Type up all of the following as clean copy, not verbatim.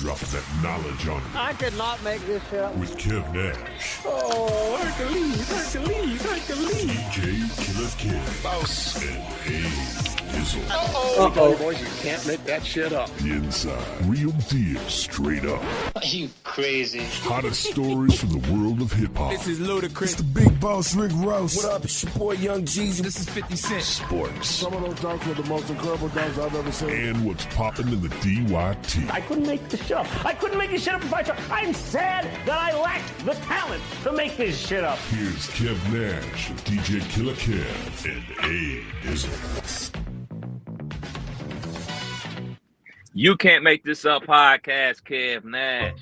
dropping that knowledge on you. I could not make this shit up. With Kev Nash. Oh, Hercules. DJ Killer Kev. Boss. And Dizzle. Uh-oh. Boys, you can't make that shit up. The Inside. Real deal, straight up. Are you crazy? Hottest stories from the world of hip-hop. This is Ludacris. It's the big boss, Rick Ross. What up? It's your boy, Young Jeezy. This is 50 Cent. Sports. Some of those dunks were the most incredible dunks I've ever seen. And what's popping in the DYT. I couldn't make this shit up. I couldn't make this shit up if I tried. I'm sad that I lack the talent to make this shit up. Here's Kev Nash, DJ Killer Kev, and A Dizzle. You Can't Make This Up podcast, Kev Nash.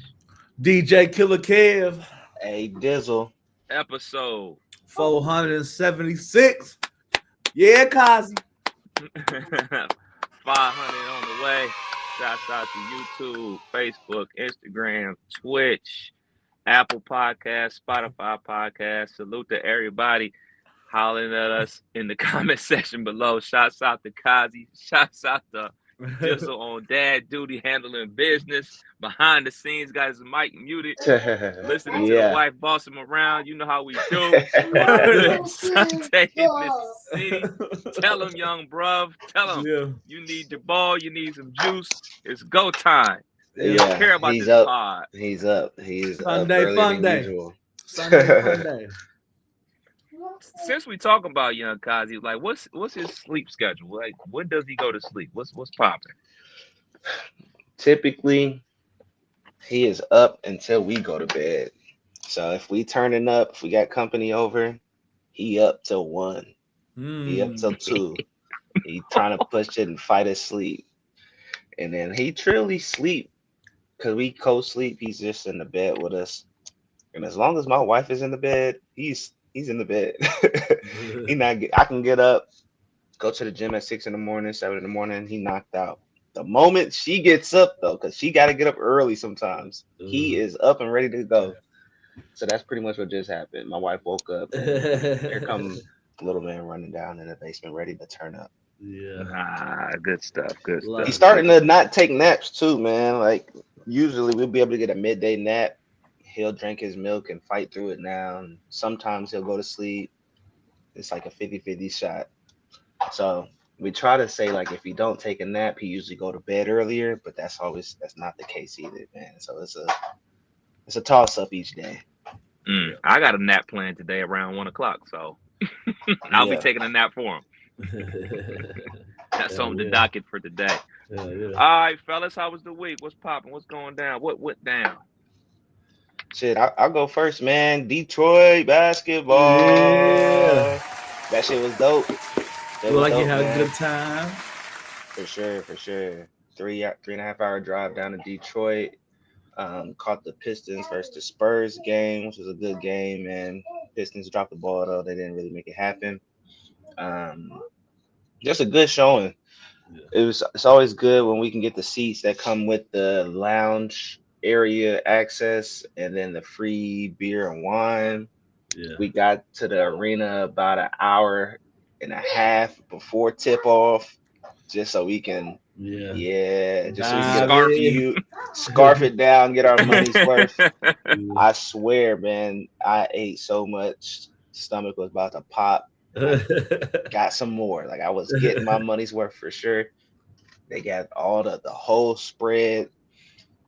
DJ Killer Kev. A Dizzle. Episode 476. Yeah, Kazi. 500 on the way. Shouts out to YouTube, Facebook, Instagram, Twitch, Apple Podcasts, Spotify Podcasts. Salute to everybody hollering at us in the comment section below. Shouts out to Kazi. Shouts out to Dizzle on dad duty, handling business. Behind the scenes, got his mic muted. Listening to the wife boss him around. You know how we do. Sunday in Mississippi. Tell him, young bruv. Tell him you need the ball. You need some juice. It's go time. You don't care about this pod. He's up. He's Sunday up fun day. Sunday fun day. Since we talk about young Kazi, like what's his sleep schedule? Like when does he go to sleep? What's popping? Typically, he is up until we go to bed. So if we turning up, if we got company over, he up till 1. He up till 2. He trying to push it and fight his sleep. And then he truly sleep because we co-sleep. He's just in the bed with us. And as long as my wife is in the bed, he's in the bed. I can get up, go to the gym at 6 in the morning, 7 in the morning. He knocked out. The moment she gets up, though, because she got to get up early sometimes, he is up and ready to go. So that's pretty much what just happened. My wife woke up. And here comes little man running down in the basement, ready to turn up. Yeah. Good stuff. Good stuff. He's starting to not take naps too, man. Like usually we'll be able to get a midday nap. He'll drink his milk and fight through it now. And sometimes he'll go to sleep. It's like a 50-50 shot. So we try to say, like, if he don't take a nap, he usually go to bed earlier, but that's not the case either, man. So it's a toss up each day. I got a nap plan today around 1:00, so I'll be taking a nap for him. That's on the docket for today. All right, fellas, how was the week? What's popping? What's going down? What went down? Shit, I'll go first, man. Detroit basketball. Yeah. That shit was dope. Feel like you had a good time. For sure. 3.5 hour drive down to Detroit. Caught the Pistons versus the Spurs game, which was a good game, man. Pistons dropped the ball, though. They didn't really make it happen. Just a good showing. Yeah. It's always good when we can get the seats that come with the lounge area access and then the free beer and wine. Yeah. We got to the arena about an hour and a half before tip off, just so we can scarf it down, get our money's worth. I swear, man, I ate so much, stomach was about to pop. Got some more. Like I was getting my money's worth for sure. They got all the whole spread.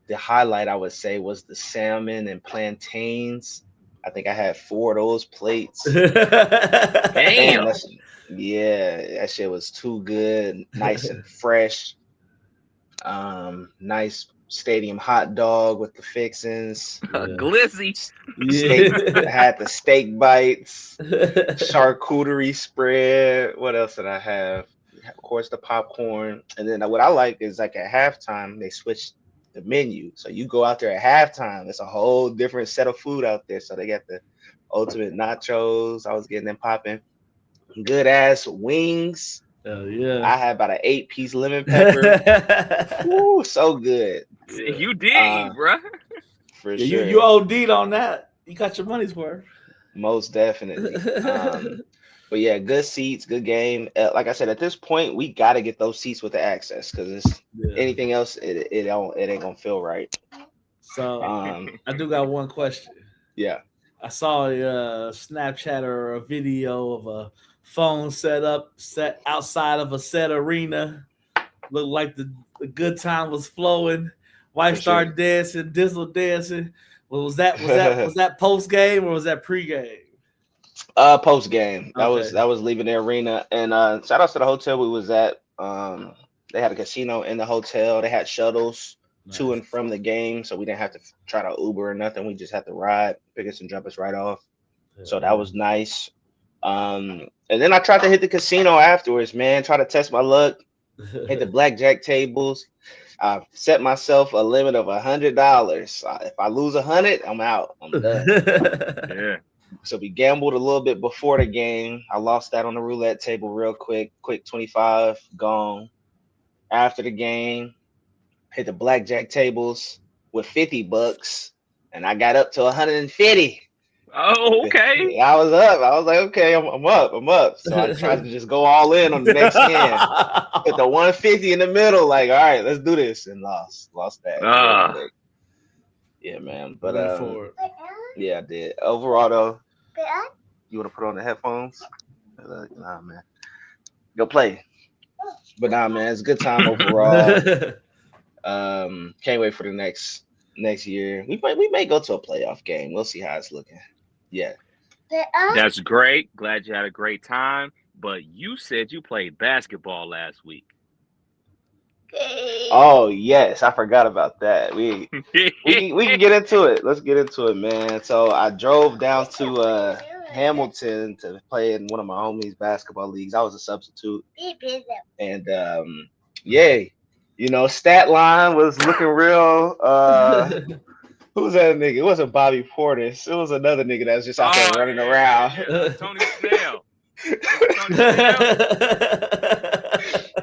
The highlight, I would say, was the salmon and plantains. I think I had 4 of those plates. Damn. That shit was too good. Nice and fresh. Nice stadium hot dog with the fixins. Glizzy. Had the steak bites. Charcuterie spread. What else did I have? Of course, the popcorn. And then what I like is like at halftime, they switched the menu. So you go out there at halftime, it's a whole different set of food out there. So they got the ultimate nachos. I was getting them popping. Good ass wings. Oh yeah. I had about an 8-piece lemon pepper. Woo, so good. You did, bro. For sure. You OD'd on that. You got your money's worth. Most definitely. But yeah, good seats, good game. Like I said, at this point, we got to get those seats with the access because it's anything else, it ain't gonna feel right. So I do got one question. Yeah, I saw a Snapchat or a video of a phone set outside of a set arena. Looked like the good time was flowing. Wife started dancing, Dizzle dancing. Well, was that post game or was that pre game? Post game. That was leaving the arena. And shout outs to the hotel we was at. They had a casino in the hotel. They had shuttles to and from the game, so we didn't have to try to Uber or nothing. We just had to ride, pick us and drop us right off. So that was nice. And then I tried to hit the casino afterwards, man. Try to test my luck. Hit the blackjack tables. I set myself a limit of $100. If I lose 100, I'm out. I'm done. Yeah. So we gambled a little bit before the game. I lost that on the roulette table real quick. Quick 25, gone. After the game, hit the blackjack tables with $50, and I got up to 150. Oh, okay. I was up. I was like, okay, I'm up. So I tried to just go all in on the next hand. Put the 150 in the middle, like, all right, let's do this, and lost that. Yeah, man. But yeah, I did. Overall, though, you want to put on the headphones? Nah, man. Go play. But nah, man, it's a good time overall. Can't wait for the next year. We may go to a playoff game. We'll see how it's looking. Yeah. That's great. Glad you had a great time. But you said you played basketball last week. Oh yes, I forgot about that. We can get into it. Let's get into it, man. So I drove down to Hamilton to play in one of my homies' basketball leagues. I was a substitute, and yay, stat line was looking real. Who's that nigga? It wasn't Bobby Portis. It was another nigga that was just out there running around. Yeah. Tony Snell.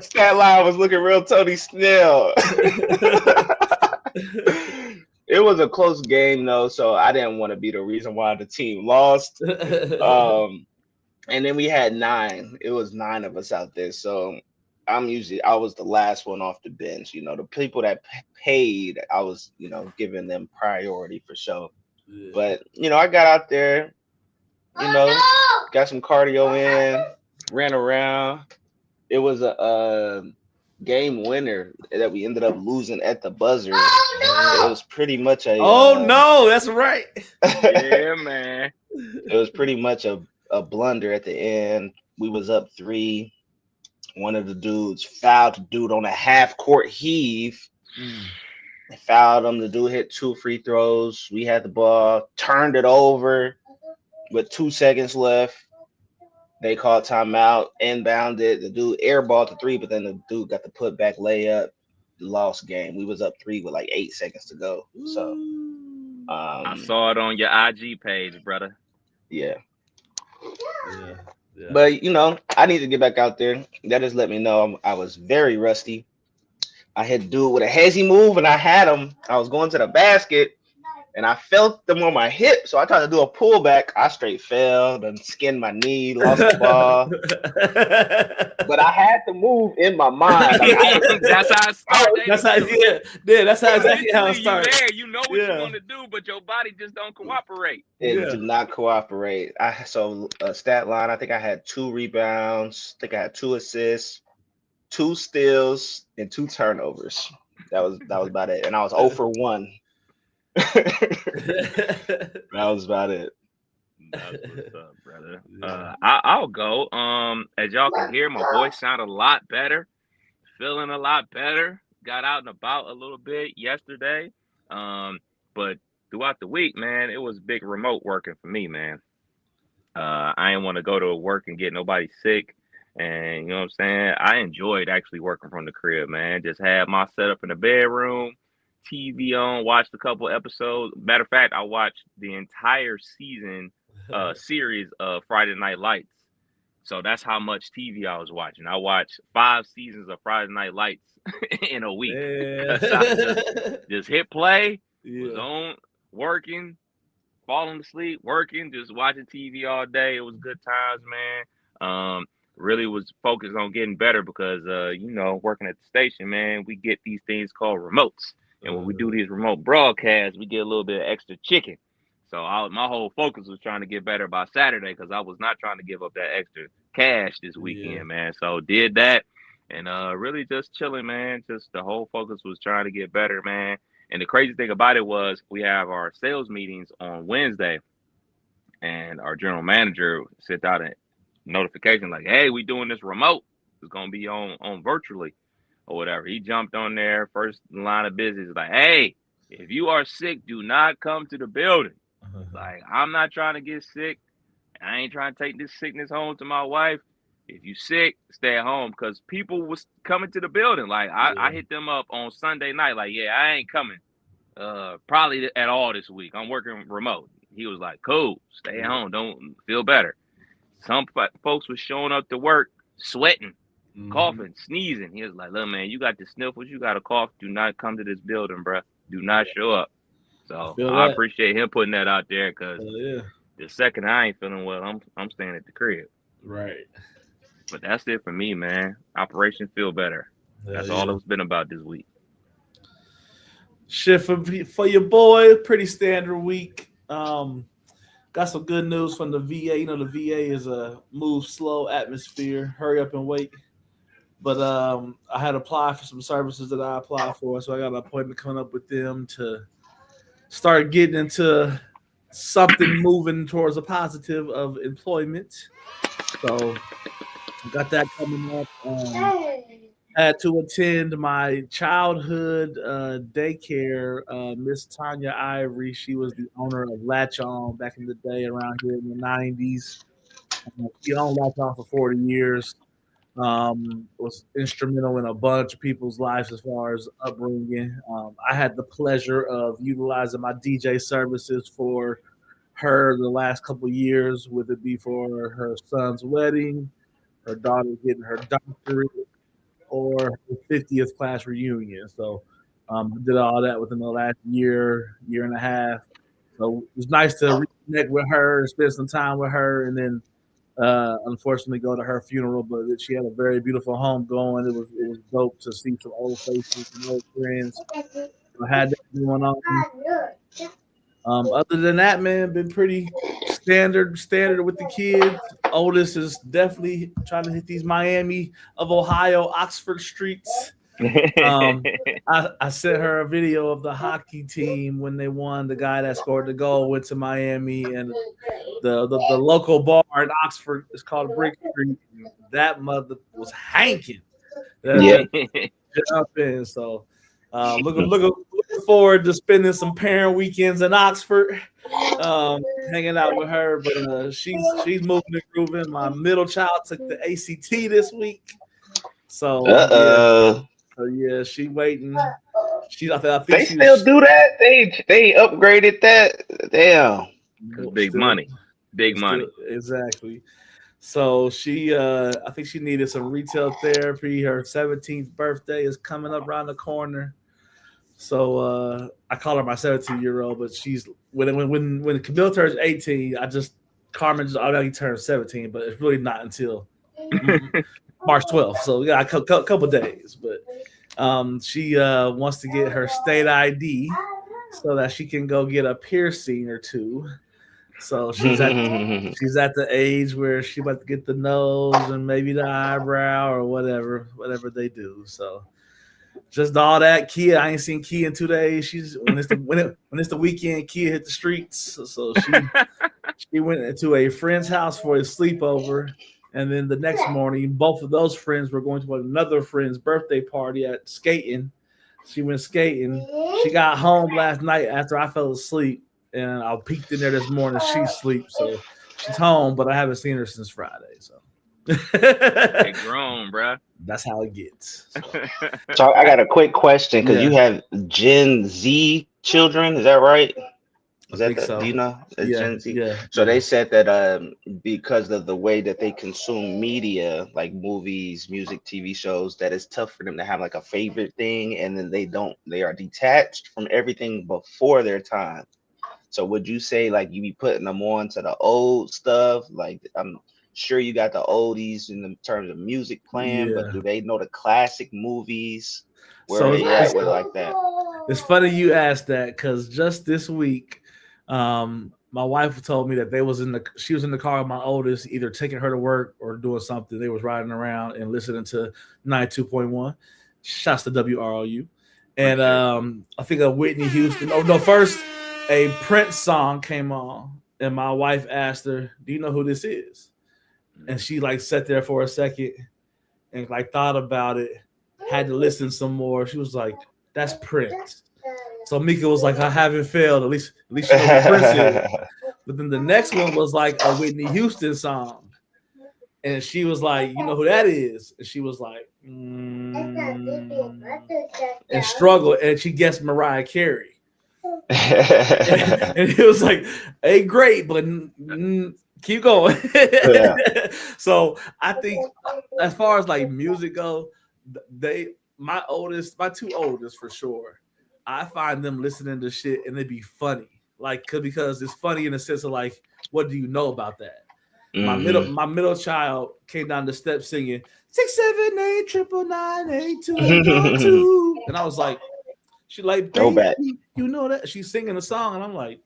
Stat line was looking real Tony Snell. It was a close game though, so I didn't want to be the reason why the team lost. And then we had 9. It was 9 of us out there, so I was the last one off the bench. The people that paid, I was giving them priority for sure. Yeah. But I got out there, got some cardio in, ran around. It was a game winner that we ended up losing at the buzzer. It was pretty much a no, that's right. Yeah, man. It was pretty much a blunder at the end. We was up 3. One of the dudes fouled the dude on a half-court heave. They fouled him. The dude hit 2 free throws. We had the ball, turned it over with 2 seconds left. They called timeout, inbounded. The dude airballed the 3, but then the dude got the putback layup. Lost game. We was up 3 with like 8 seconds to go. So I saw it on your IG page, brother. Yeah. But I need to get back out there. That just let me know I was very rusty. I had to do it with a hezzy move, and I had him. I was going to the basket, and I felt them on my hip, so I tried to do a pullback. I straight fell, then skinned my knee, lost the ball. But I had to move in my mind. That's how it started. That's how exactly how it started. You know what you want to do, but your body just don't cooperate. It did not cooperate. So stat line, I think I had 2 rebounds. I think I had 2 assists, 2 steals, and 2 turnovers. That was about it. And I was 0 for 1. That was about it. That's what's up, brother. I'll go. As y'all can hear, my voice sounded a lot better. Feeling a lot better. Got out and about a little bit yesterday. But throughout the week, man, it was big remote working for me, man. I didn't want to go to work and get nobody sick. And you know what I'm saying? I enjoyed actually working from the crib, man. Just had my setup in the bedroom, TV on, watched a couple episodes. Matter of fact, I watched the entire series of Friday Night Lights. So that's how much TV I was watching. I watched 5 seasons of Friday Night Lights in a week. Just hit play, was on, working, falling asleep, working, just watching TV all day. It was good times, man. Really was focused on getting better because, working at the station, man, we get these things called remotes. And when we do these remote broadcasts, we get a little bit of extra chicken. So my whole focus was trying to get better by Saturday because I was not trying to give up that extra cash this weekend, man. So did that and really just chilling, man. Just the whole focus was trying to get better, man. And the crazy thing about it was we have our sales meetings on Wednesday, and our general manager sent out a notification like, hey, we doing this remote. It's going to be on virtually or whatever. He jumped on there, first line of business, like, hey, if you are sick, do not come to the building. Like, I'm not trying to get sick. I ain't trying to take this sickness home to my wife. If you sick, stay at home, because people was coming to the building. Like, I hit them up on Sunday night, like, yeah, I ain't coming probably at all this week. I'm working remote. He was like, cool, stay at home, don't feel better. Some folks was showing up to work, sweating, coughing, sneezing. He was like, look, man, you got the sniffles, you got a cough, do not come to this building, bro. Do not show up. So I appreciate him putting that out there, because the second I ain't feeling well, I'm staying at the crib. Right. But that's it for me, man. Operation Feel Better. That's all it's been about this week. Shit for your boy, pretty standard week. Got some good news from the VA. You know, the VA is a move slow atmosphere, hurry up and wait. But I had applied for some services that I applied for, so I got an appointment coming up with them to start getting into something moving towards a positive of employment. So got that coming up. Had to attend my childhood daycare. Miss Tanya Ivory, she was the owner of Latch On back in the day around here in the 90s. She owned Latch On for 40 years. Was instrumental in a bunch of people's lives as far as upbringing. I had the pleasure of utilizing my DJ services for her the last couple of years, whether it be for her son's wedding, her daughter getting her doctorate, or her 50th class reunion. So I did all that within the last year and a half. So it was nice to reconnect with her, spend some time with her, and then unfortunately go to her funeral. But she had a very beautiful home going. It was dope to see some old faces and old friends. I had that going on. Other than that, man, been pretty standard with the kids. Oldest is definitely trying to hit these Miami of Ohio, Oxford streets. I sent her a video of the hockey team when they won. The guy that scored the goal went to Miami, and the local bar in Oxford is called Brick Street. That mother was hanking. Up in. So looking forward to spending some parent weekends in Oxford, hanging out with her. But she's moving and grooving. My middle child took the ACT this week, so she waiting. I think they still do that. They upgraded that. Damn, big money. Exactly. So she, I think she needed some retail therapy. Her 17th birthday is coming up around the corner. So I call her my 17-year-old, but she's when Camille turns 18, Carmen just automatically turns 17, but it's really not until March 12th. So we got a couple days, but she wants to get her state ID so that she can go get a piercing or two. So she's at the age where she about to get the nose and maybe the eyebrow or whatever they do. So just all that. Kia, I ain't seen Kia in 2 days. She's when it's the weekend, Kia hit the streets. So she went into a friend's house for a sleepover, and then the next morning, both of those friends were going to another friend's birthday party at skating. She went skating. She got home last night after I fell asleep, and I peeked in there this morning. She sleeps, so she's home, but I haven't seen her since Friday. So they grown, bro. That's how it gets. So I got a quick question, because you have Gen Z children, is that right? Is that so. Do you know? Gen Z? Yeah. So they said that because of the way that they consume media, like movies, music, TV shows, that it's tough for them to have like a favorite thing, and then they are detached from everything before their time. So would you say like you be putting them on to the old stuff? Like Sure, you got the oldies in the terms of music playing, but do they know the classic movies? Where are they at with like that? It's funny you asked that because just this week, my wife told me that she was in the car with my oldest, either taking her to work or doing something. They was riding around and listening to 92.1. Shouts to WROU. And I think of Whitney Houston. First a Prince song came on, and my wife asked her, "Do you know who this is?" And she like sat there for a second and like thought about it, had to listen some more. She was like, "That's Prince." So Mika was like, "I haven't failed. At least you know who Prince is." But then the next one was like a Whitney Houston song. And she was like, "You know who that is?" And she was like, and struggled. And she guessed Mariah Carey. and it was like, "Hey, great, but keep going." So I think as far as like music go, my two oldest for sure, I find them listening to shit and it'd be funny. Like, because it's funny in the sense of like, what do you know about that? Mm-hmm. My middle child came down the steps singing 678 999 8212, and I was like, she like, go back. You know that she's singing a song, and I'm like,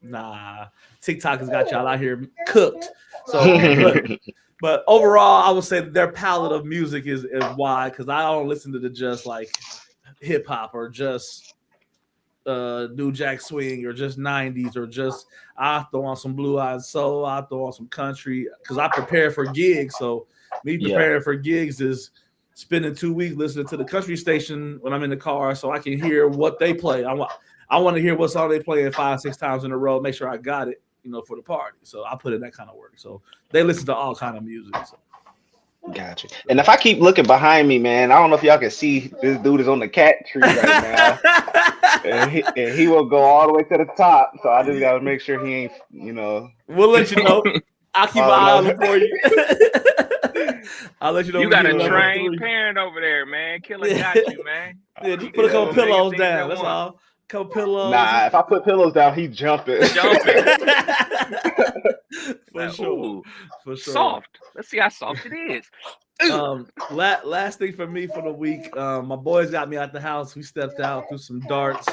nah, TikTok has got y'all out here cooked. So, but overall, I would say their palette of music is wide because I don't listen to just like hip hop or just New Jack Swing or just 90s or just I throw on some Blue Eyed Soul, I throw on some country because I prepare for gigs. So me preparing for gigs is spending 2 weeks listening to the country station when I'm in the car so I can hear what they play. I want to hear what song they play 5-6 times in a row, make sure I got it, for the party. So I put in that kind of work. So they listen to all kind of music. So. Gotcha. And if I keep looking behind me, man, I don't know if y'all can see this dude is on the cat tree right now. and he will go all the way to the top. So I just gotta make sure he ain't, We'll let you know. I'll keep an eye on it for you. I'll let you know. You got a trained parent over there, man. Killer got you, man. Yeah, just put a couple pillows down. That's all. Couple pillows. Nah, if I put pillows down, he jumping. For sure. Soft. Let's see how soft it is. Last thing for me for the week, my boys got me out the house. We stepped out, threw some darts,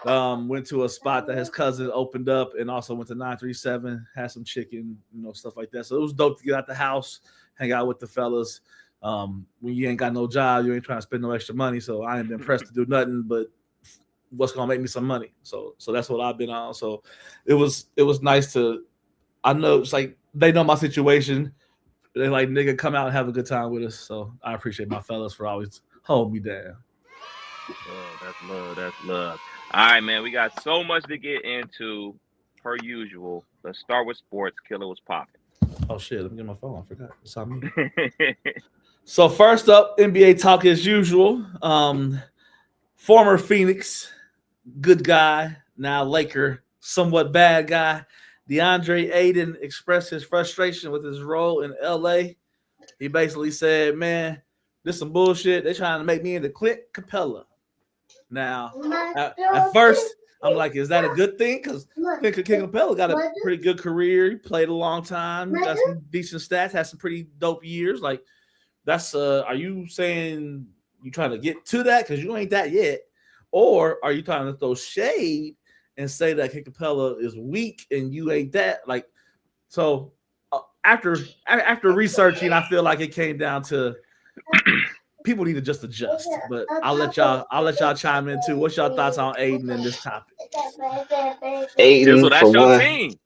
went to a spot that his cousin opened up, and also went to 937, had some chicken, stuff like that. So it was dope to get out the house, hang out with the fellas. When you ain't got no job, you ain't trying to spend no extra money. So I ain't been pressed to do nothing but what's gonna make me some money. So that's what I've been on. So it was nice to. I know it's like they know my situation. They like, nigga, come out and have a good time with us. So I appreciate my fellas for always holding me down. That's love. All right, man. We got so much to get into per usual. Let's start with sports. Killer was popping. Oh shit, let me get my phone. I forgot. It's on me. So first up, NBA talk as usual. Former Phoenix, good guy, now Laker, somewhat bad guy. DeAndre Ayton expressed his frustration with his role in LA. He basically said, "Man, this some bullshit. They're trying to make me into Clint Capella." Now, at first, I'm like, is that a good thing? Because Clint Capella got a pretty good career. He played a long time, got some decent stats, had some pretty dope years. Like, that's are you saying you trying to get to that because you ain't that yet? Or are you trying to throw shade and say that Clint Capella is weak and you ain't that? Like, so after researching, I feel like it came down to people need to just adjust. But I'll let y'all chime in too. What's y'all thoughts on Ayton and this topic? Ayton, so that's your one. Team.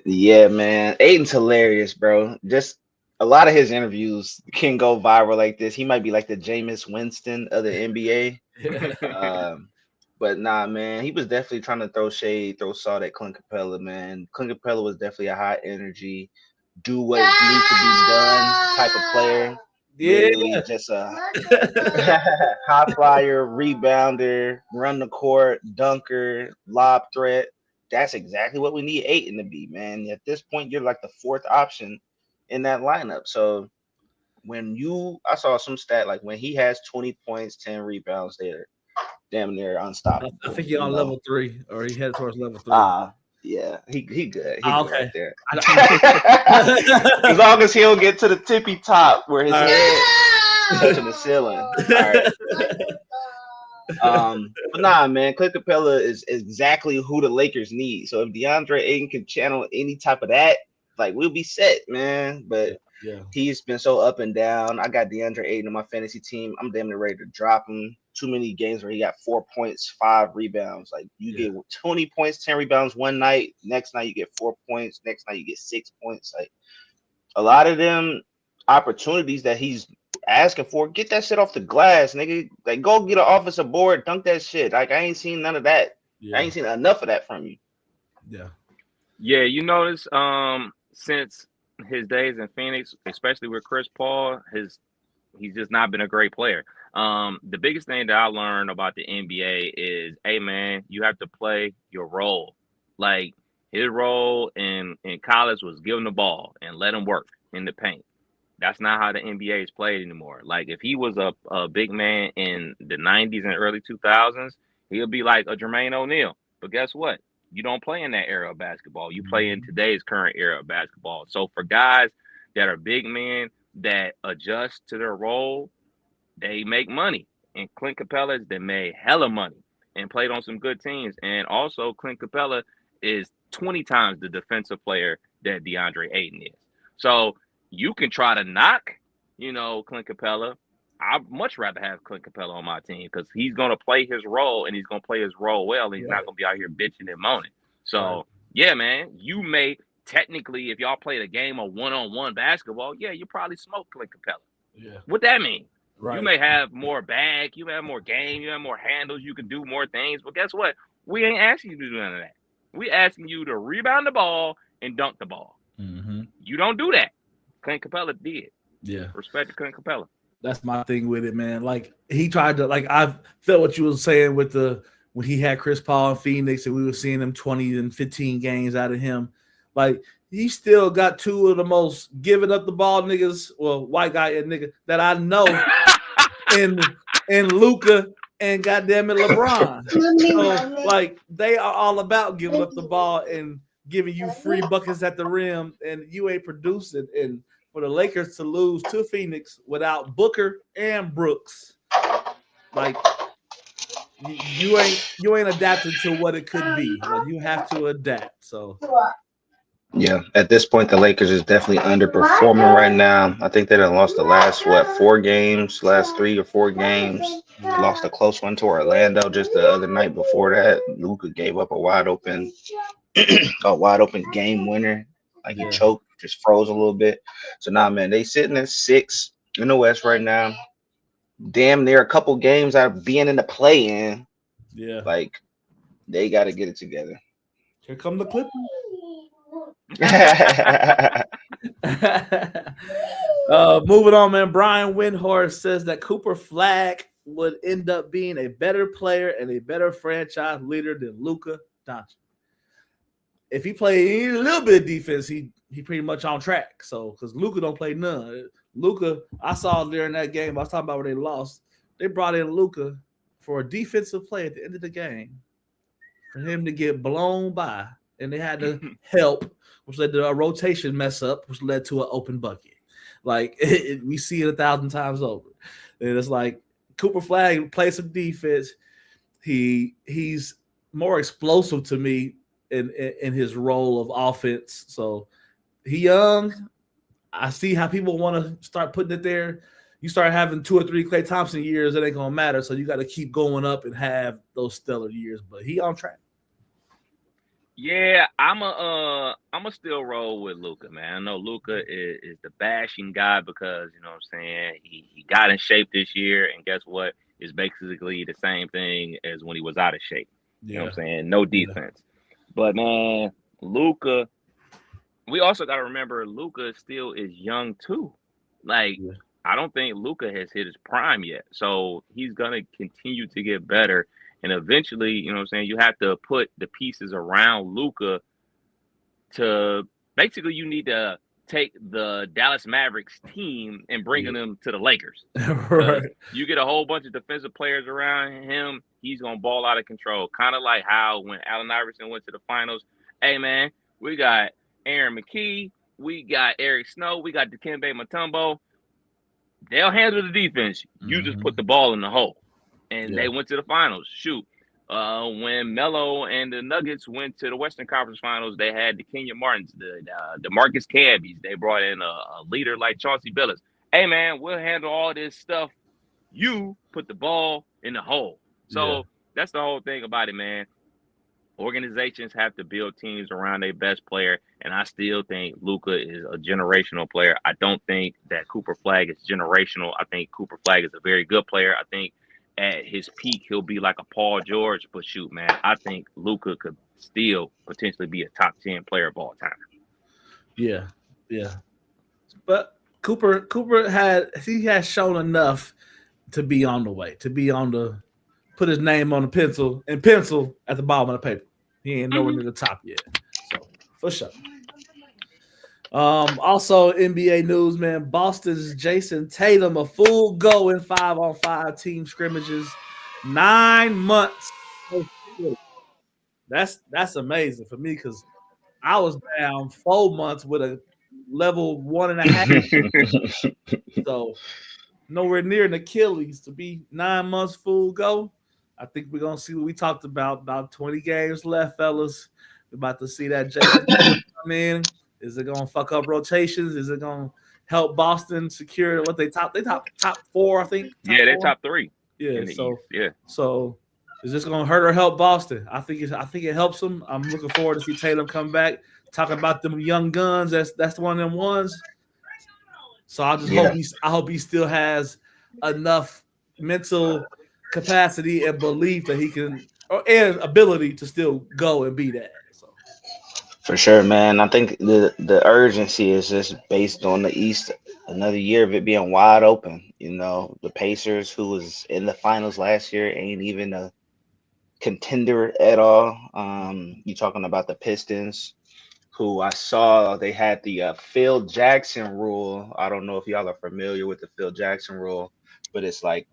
Yeah, man. Ayton's hilarious, bro. Just a lot of his interviews can go viral like this. He might be like the Jameis Winston of the NBA. But nah, man, he was definitely trying to throw shade, throw salt at Clint Capella, man. Clint Capella was definitely a high energy, do what needs to be done type of player. Yeah, really just a high flyer, rebounder, run the court, dunker, lob threat. That's exactly what we need Ayton to be, man. At this point, you're like the fourth option in that lineup. So I saw some stat like when he has 20 points, 10 rebounds, they're damn near unstoppable. I think he's on level 3, or he headed towards level 3. Yeah, he good. He Oh, good okay. right there. As long as he don't get to the tippy top where his head touching the ceiling. All right. But nah, man, Clint Capella is exactly who the Lakers need. So if DeAndre Ayton can channel any type of that, like we'll be set, man. But he's been so up and down. I got DeAndre Ayton on my fantasy team. I'm damn near ready to drop him. Too many games where he got 4 points, 5 rebounds. Like you get 20 points, 10 rebounds one night. Next night you get 4 points. Next night you get 6 points. Like a lot of them opportunities that he's asking for, get that shit off the glass, nigga. Like go get an offensive board, dunk that shit. Like I ain't seen none of that. I ain't seen enough of that from you. Yeah, you notice since his days in Phoenix, especially with Chris Paul, he's just not been a great player. The biggest thing that I learned about the NBA is, hey man, you have to play your role. Like his role in college was give him the ball and let him work in the paint. That's not how the NBA is played anymore. Like if he was a big man in the 90s and early 2000s, he'll be like a Jermaine O'Neal. But guess what? You don't play in that era of basketball. You play in today's current era of basketball. So for guys that are big men that adjust to their role, they make money. And Clint Capella has made hella money and played on some good teams. And also Clint Capella is 20 times the defensive player that DeAndre Ayton is. So you can try to knock, Clint Capella. I'd much rather have Clint Capella on my team because he's going to play his role and he's going to play his role well. And he's not going to be out here bitching and moaning. So, yeah, man, you may technically, if y'all played a game of one-on-one basketball, you probably smoke Clint Capella. Yeah. What that mean? Right. You may have more bag, you may have more game, you have more handles, you can do more things. But guess what? We ain't asking you to do none of that. We asking you to rebound the ball and dunk the ball. Mm-hmm. You don't do that. Clint Capella did. Yeah. Respect to Clint Capella. That's my thing with it, man. Like he tried to, like I felt what you were saying with when he had Chris Paul in Phoenix and we were seeing him 20 and 15 games out of him. Like he still got two of the most giving up the ball niggas, well, white guy and nigga that I know in Luka and goddamn it LeBron. So like they are all about giving up the ball and giving you free buckets at the rim, and you ain't producing. And for the Lakers to lose to Phoenix without Booker and Brooks, like you ain't adapting to what it could be. Like, you have to adapt. So yeah, at this point, the Lakers is definitely underperforming right now. I think they done lost the last 4 games, last 3 or 4 games. Lost a close one to Orlando just the other night. Before that, Luka gave up a wide open game winner. Like he choked, just froze a little bit. So now, man, they sitting at 6 in the West right now. Damn near a couple games out of being in the play-in. Yeah, like they got to get it together. Here come the Clippers. Moving on, man. Brian Windhorst says that Cooper Flagg would end up being a better player and a better franchise leader than Luka Doncic. If he played a little bit of defense, he pretty much on track. So because Luka don't play none. Luka, I saw during that game, I was talking about where they lost. They brought in Luka for a defensive play at the end of the game for him to get blown by, and they had to help, which led to a rotation mess up, which led to an open bucket. Like we see it 1,000 times over. And it's like Cooper Flagg plays some defense. He's more explosive to me in his role of offense. So he young. I see how people want to start putting it there. You start having 2 or 3 Klay Thompson years, it ain't gonna matter. So you got to keep going up and have those stellar years. But he on track. Yeah, I'm a still roll with Luka, man. I know Luka is the bashing guy because, you know what I'm saying, he got in shape this year, and guess what? It's basically the same thing as when he was out of shape. You know what I'm saying? No defense. But man, Luka, we also got to remember Luka still is young too. Like, I don't think Luka has hit his prime yet. So he's going to continue to get better. And eventually, you know what I'm saying, you have to put the pieces around Luka to basically you need to take the Dallas Mavericks team and bring them to the Lakers. Right. You get a whole bunch of defensive players around him, he's going to ball out of control. Kind of like how when Allen Iverson went to the finals, Hey, man, we got Aaron McKee. We got Eric Snow. We got Dikembe Mutombo. They'll handle the defense. You just put the ball in the hole. And they went to the finals. Shoot. When Melo and the Nuggets went to the Western Conference Finals, they had the Kenya Martins, the Marcus Camby's. They brought in a leader like Chauncey Billups. Hey, man, we'll handle all this stuff. You put the ball in the hole. So that's the whole thing about it, man. Organizations have to build teams around their best player, and I still think Luka is a generational player. I don't think that Cooper Flagg is generational. I think Cooper Flagg is a very good player. I think at his peak, he'll be like a Paul George. But shoot, man, I think Luka could still potentially be a top 10 player of all time. Yeah. But Cooper has shown enough to be on the way, put his name on the pencil at the bottom of the paper. He ain't nowhere near the top yet. So for sure. Also NBA news, man. Boston's Jason Tatum, a full go in 5-on-5 team scrimmages, 9 months. That's amazing for me because I was down 4 months with a level 1.5. So nowhere near an Achilles to be 9 months full go. I think we're gonna see what we talked about 20 games left, fellas. We're about to see that Jason come in. Is it gonna fuck up rotations? Is it gonna help Boston secure what they top 4, I think? They're top 3. Yeah, so is this gonna hurt or help Boston? I think it helps them. I'm looking forward to see Tatum come back. Talking about them young guns, that's one of them ones. So I just hope he still has enough mental capacity and belief that he can, and ability to still go and be that. So. For sure, man. I think the urgency is just based on the East. Another year of it being wide open. You know, the Pacers, who was in the finals last year, ain't even a contender at all. You talking about the Pistons, who I saw they had the Phil Jackson rule. I don't know if y'all are familiar with the Phil Jackson rule, but it's like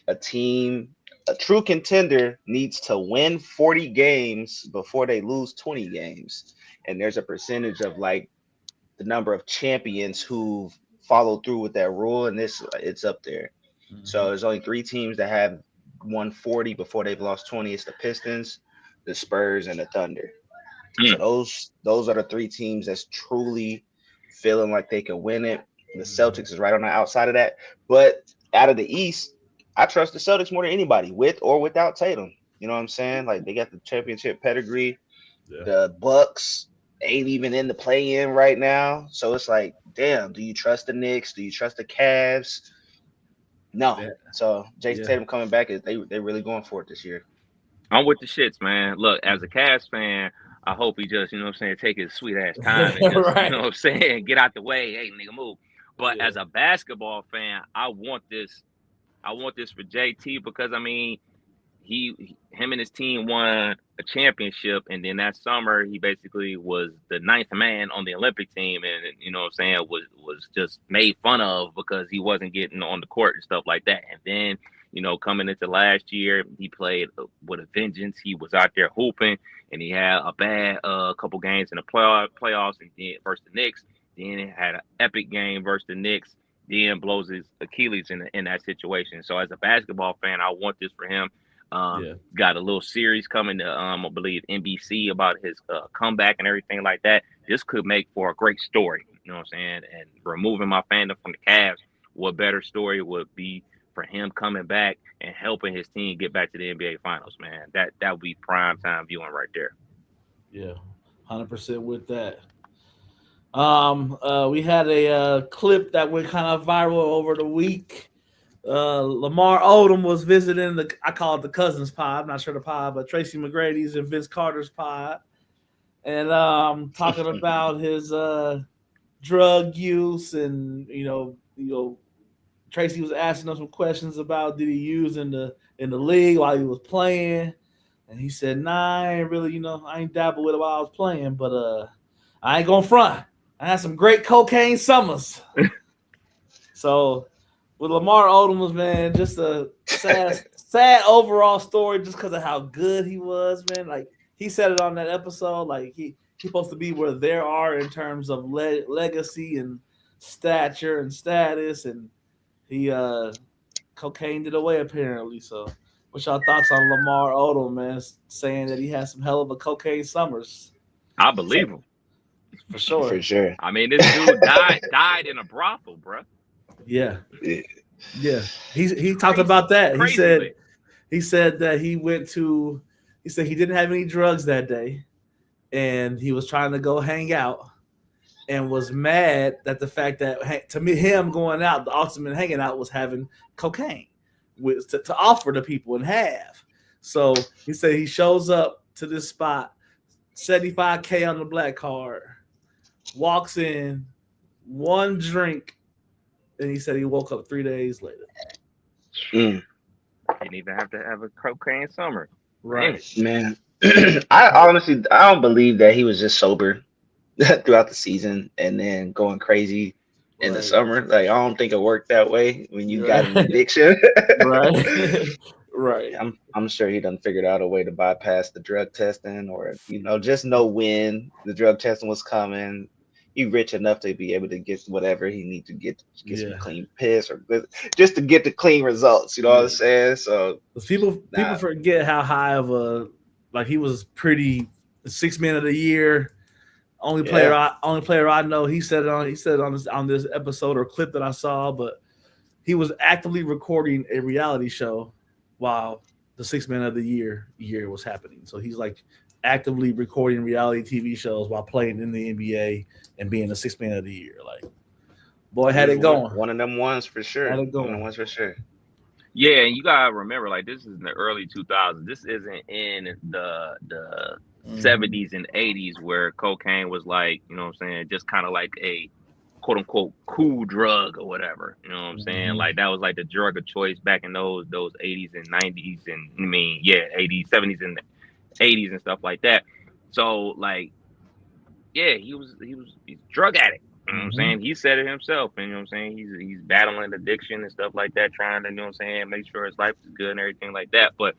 a true contender needs to win 40 games before they lose 20 games. And there's a percentage of like the number of champions who follow through with that rule, and it's up there. So there's only 3 teams that have won 40 before they've lost 20. It's the Pistons, the Spurs, and the Thunder. So those are the 3 teams that's truly feeling like they can win it. The Celtics is right on the outside of that. But out of the East, I trust the Celtics more than anybody, with or without Tatum. You know what I'm saying? Like, they got the championship pedigree. Yeah. The Bucks ain't even in the play-in right now. So it's like, damn, do you trust the Knicks? Do you trust the Cavs? No. Yeah. So Jason Tatum coming back, they really going for it this year. I'm with the shits, man. Look, as a Cavs fan, I hope he just, you know what I'm saying, take his sweet ass time and just, right. You know what I'm saying, get out the way. Hey, nigga, move. But as a basketball fan, I want this for JT because, I mean, him and his team won a championship, and then that summer he basically was the 9th man on the Olympic team, and you know what I'm saying, was just made fun of because he wasn't getting on the court and stuff like that. And then, you know, coming into last year, he played with a vengeance. He was out there hooping, and he had a bad couple games in the playoffs, and then versus the Knicks. Then he had an epic game versus the Knicks. Then blows his Achilles in that situation. So as a basketball fan, I want this for him. Got a little series coming to, I believe, NBC about his comeback and everything like that. This could make for a great story. You know what I'm saying? And removing my fandom from the Cavs, what better story would be for him coming back and helping his team get back to the NBA Finals, man. That would be prime time viewing right there. Yeah, 100% with that. We had a clip that went kind of viral over the week. Lamar Odom was visiting I call it the Cousins pod. I'm not sure the pod, but Tracy McGrady's and Vince Carter's pod, and talking about his drug use, and you know, Tracy was asking him some questions about did he use in the league while he was playing, and he said, "Nah, I ain't really, I ain't dabble with it while I was playing, but I ain't gonna front. I had some great cocaine summers." So with Lamar Odom, man, just a sad overall story just because of how good he was, man. Like, he said it on that episode. Like, he he's supposed to be where they are in terms of legacy and stature and status, and he cocained it away apparently. So, what's y'all thoughts on Lamar Odom, man, saying that he had some hell of a cocaine summers? I believe him. For sure. For sure. I mean, this dude died in a brothel, bro. Yeah. Yeah. He talked about that. He said that he said he didn't have any drugs that day, and he was trying to go hang out, and was mad that the fact that to me him going out, the ultimate hanging out was having cocaine to offer to people and have. So he said he shows up to this spot, $75K on the black card, walks in, one drink, and he said he woke up 3 days later. Didn't even have to have a cocaine summer. Right. Man. I don't believe that he was just sober throughout the season and then going crazy in the summer. Like, I don't think it worked that way when you got an addiction. Right. Right. I'm sure he done figured out a way to bypass the drug testing, or just know when the drug testing was coming. He rich enough to be able to get whatever he needs to get some clean piss, or just to get the clean results. You know what I'm saying? So people forget how high of he was pretty 6 Man of the Year. Only player I know. He said it on this episode or clip that I saw, but he was actively recording a reality show while the 6 Man of the Year was happening. So he's like actively recording reality TV shows while playing in the NBA and being the 6 Man of the Year. Like, boy, had it going. One of them ones for sure. Had it going. One of them ones for sure. Yeah, and you gotta remember, like, this is in the early 2000s. This isn't in the 70s and 80s where cocaine was like, you know what I'm saying, just kind of like a quote unquote cool drug or whatever. You know what I'm saying? Like, that was like the drug of choice back in those 80s and 90s, and 80s, 70s and 80s and stuff like that. So, like, yeah, he's a drug addict. You know what I'm saying? He said it himself. And you know what I'm saying? He's battling addiction and stuff like that, trying to, you know what I'm saying, make sure his life is good and everything like that. But,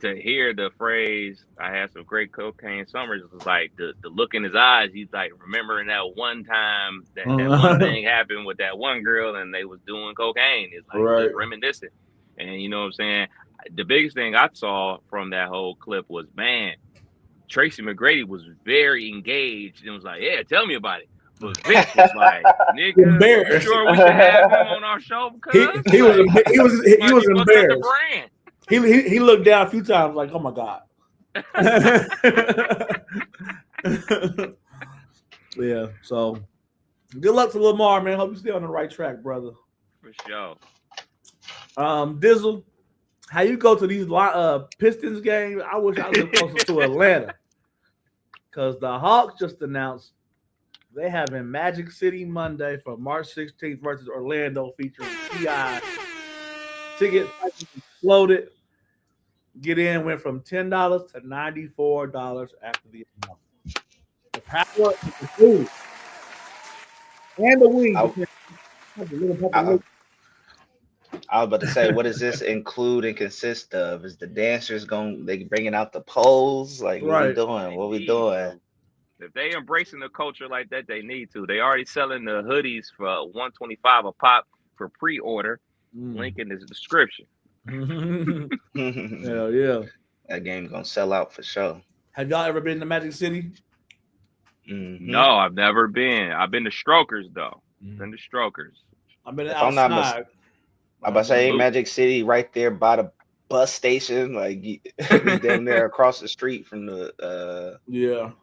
to hear the phrase, I had some great cocaine summers, was like the look in his eyes. He's like remembering that one time that one thing happened with that one girl and they was doing cocaine. It's like just reminiscing. And you know what I'm saying? The biggest thing I saw from that whole clip was, man, Tracy McGrady was very engaged and was like, yeah, tell me about it. But Vince was like, nigga, you sure we should have him on our show? Because he was embarrassed. He looked down a few times like, oh my God. Yeah, so good luck to Lamar, man. Hope you stay on the right track, brother. For sure. Dizzle, how you go to these Pistons games? I wish I was closer to Atlanta, because the Hawks just announced they having Magic City Monday for March 16th versus Orlando, featuring T.I. Ticket prices exploded. Get in went from $10 to $94 after the announcement. The power of the food and the wings. I was about to say, what does this include and consist of? Is the dancers they bringing out the poles? Like, what we doing? What we doing? If they embracing the culture like that, they need to. They already selling the hoodies for $125 a pop for pre-order. Link in the description. Hell yeah. That game's gonna sell out for sure. Have y'all ever been to Magic City? No, I've never been. I've been to Strokers though. Been to Strokers. I've been outside. I'm about to say Magic City right there by the bus station, like down there across the street from the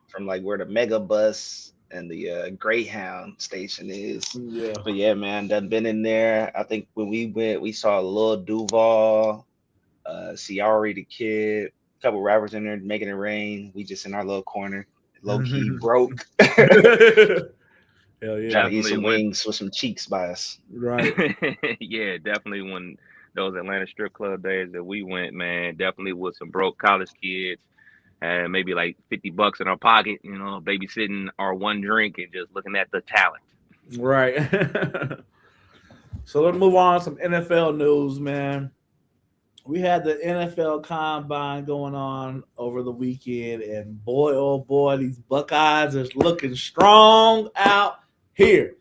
from like where the Mega Bus and the Greyhound station is. Yeah. But yeah, man, done been in there. I think when we went, we saw Lil Duval, Ciari the Kid, a couple rappers in there making it rain. We just in our little corner, low key broke. Hell yeah. Trying to eat some wings with some cheeks by us. Right. Yeah, definitely when those Atlanta strip club days that we went, man, definitely with some broke college kids. And maybe like $50 in our pocket, babysitting our one drink and just looking at the talent. Right. So let's move on to some NFL news, man. we had the NFL Combine going on over the weekend, and boy, oh boy, these Buckeyes are looking strong out here.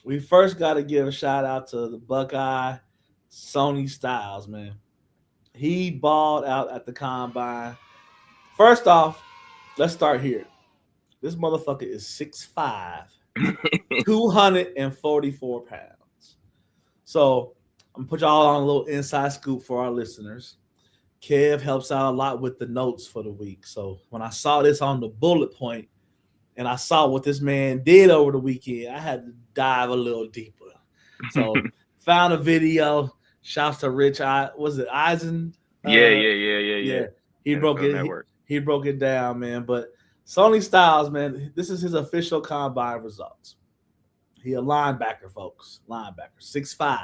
We first got to give a shout out to the Buckeye, Sonny Styles, man. He balled out at the Combine. First off, let's start here. This motherfucker is 6'5", 244 pounds. So I'm going to put y'all on a little inside scoop for our listeners. Kev helps out a lot with the notes for the week. So when I saw this on the bullet point and I saw what this man did over the weekend, I had to dive a little deeper. So found a video. Shouts to Rich. Was it Eisen? Yeah. He broke it. He broke it down, man. But Sonny Styles, man, this is his official Combine results. He a linebacker, folks. Linebacker, 6'5".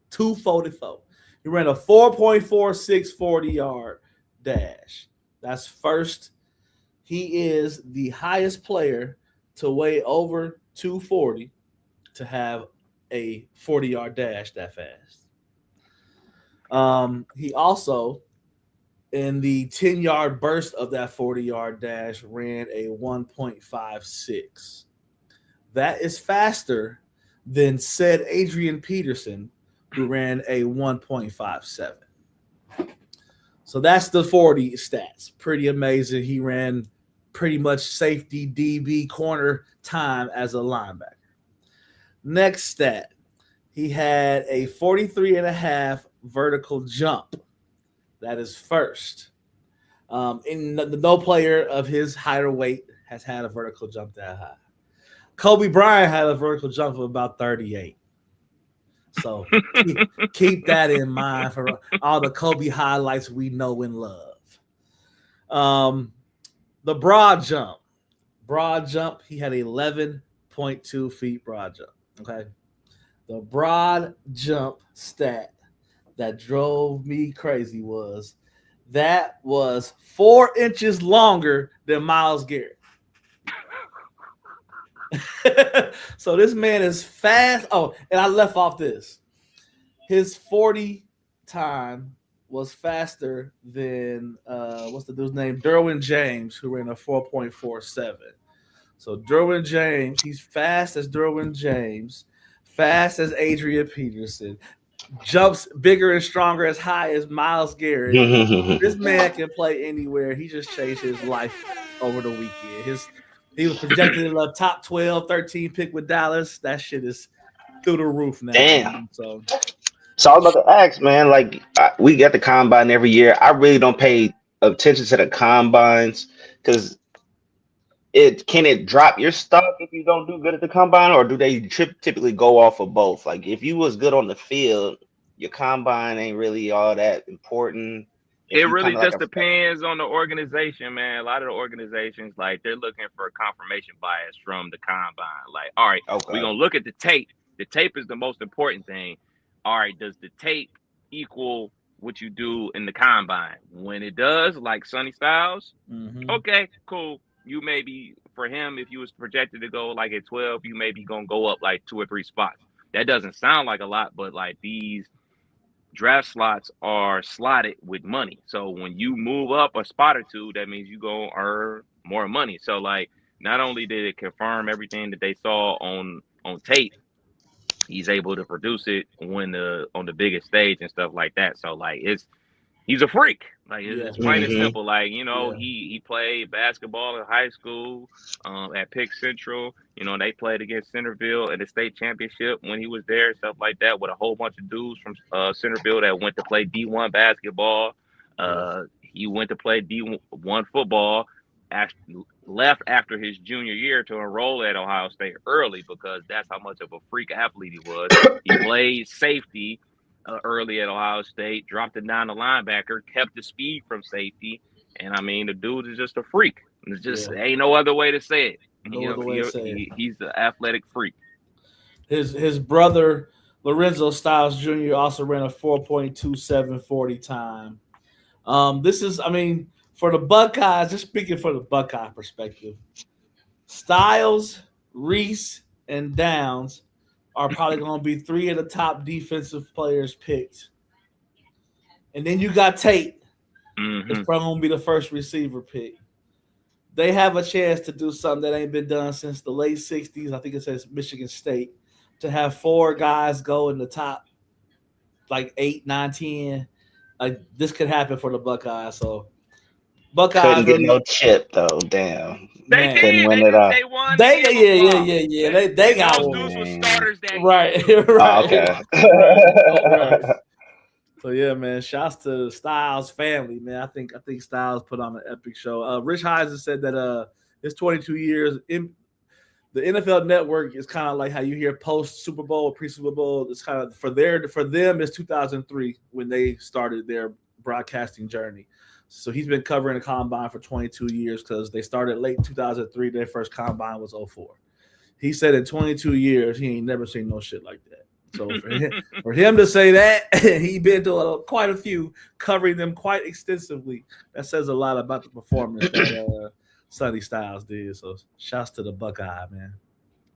244. He ran a 4.46 40-yard dash. That's first. He is the highest player to weigh over 240 to have a 40-yard dash that fast. He also, in the 10-yard burst of that 40-yard dash, ran a 1.56. That is faster than said Adrian Peterson, who ran a 1.57. So that's the 40 stats. Pretty amazing. He ran pretty much safety, DB, corner time as a linebacker. Next stat, he had a 43.5 vertical jump. That is first. No player of his height or weight has had a vertical jump that high. Kobe Bryant had a vertical jump of about 38. So keep that in mind for all the Kobe highlights we know and love. The broad jump, he had 11.2 feet broad jump. Okay. The broad jump stat that drove me crazy was 4 inches longer than Myles Garrett. So this man is fast. Oh, and I left off this. His 40 time was faster than what's the dude's name? Derwin James, who ran a 4.47. So Derwin James, he's fast as Derwin James, fast as Adrian Peterson, jumps bigger and stronger as high as Myles Garrett. This man can play anywhere. He just changed his life over the weekend. He was projected in the top 12, 13 pick with Dallas. That shit is through the roof now. Damn. So I was about to ask, man, like we get the Combine every year. I really don't pay attention to the Combines because can it drop your stock if you don't do good at the Combine, or do they typically go off of both? Like if you was good on the field, your Combine ain't really all that important. It really just depends on the organization, man. A lot of the organizations, like, they're looking for confirmation bias from the Combine. Like, all right, we're going to look at the tape. The tape is the most important thing. All right, does the tape equal what you do in the Combine? When it does, like Sonny Styles, okay, cool. You may be, for him, if you was projected to go like at 12, you may be going to go up like 2 or 3 spots. That doesn't sound like a lot, but like these draft slots are slotted with money. So when you move up a spot or two, that means you're going to earn more money. So like, not only did it confirm everything that they saw on tape, he's able to produce it on the biggest stage and stuff like that. So like, he's a freak. Like it's plain and simple. Like, you know, he played basketball in high school at Pick Central. You know, they played against Centerville in the state championship when he was there, stuff like that, with a whole bunch of dudes from Centerville that went to play D1 basketball. He went to play D1 football. Left after his junior year to enroll at Ohio State early because that's how much of a freak athlete he was. He played safety early at Ohio State, dropped it down the linebacker, kept the speed from safety, and I mean the dude is just a freak. It's just ain't no other way to say it. He's an athletic freak. His brother Lorenzo Styles Jr. also ran a 4.27 40 time. This is, I mean, for the Buckeyes, just speaking for the Buckeye perspective, Styles, Reese, and Downs are probably going to be 3 of the top defensive players picked and then you got Tate. Mm-hmm. It's probably gonna be the first receiver pick. They have a chance to do something that ain't been done since the late 60s. I think it says Michigan State, to have 4 guys go in the top like 8, 9, 10. Like this could happen for the Buckeyes. So Buckeyes couldn't get no chip though. Damn. They couldn't win it all. They won. They got those one. dudes were starters that Right. year. Oh, okay. Right. So yeah, man. Shouts to Styles family, man. I think Styles put on an epic show. Rich Eisen said that it's 22 years. The NFL Network is kind of like how you hear post Super Bowl, pre Super Bowl. It's kind of for them. It's 2003 when they started their broadcasting journey. So he's been covering the combine for 22 years because they started late 2003. Their first combine was 2004. He said in 22 years he ain't never seen no shit like that. So for him to say that, he been to quite a few, covering them quite extensively. That says a lot about the performance that Sonny Styles did. So shouts to the Buckeye, man.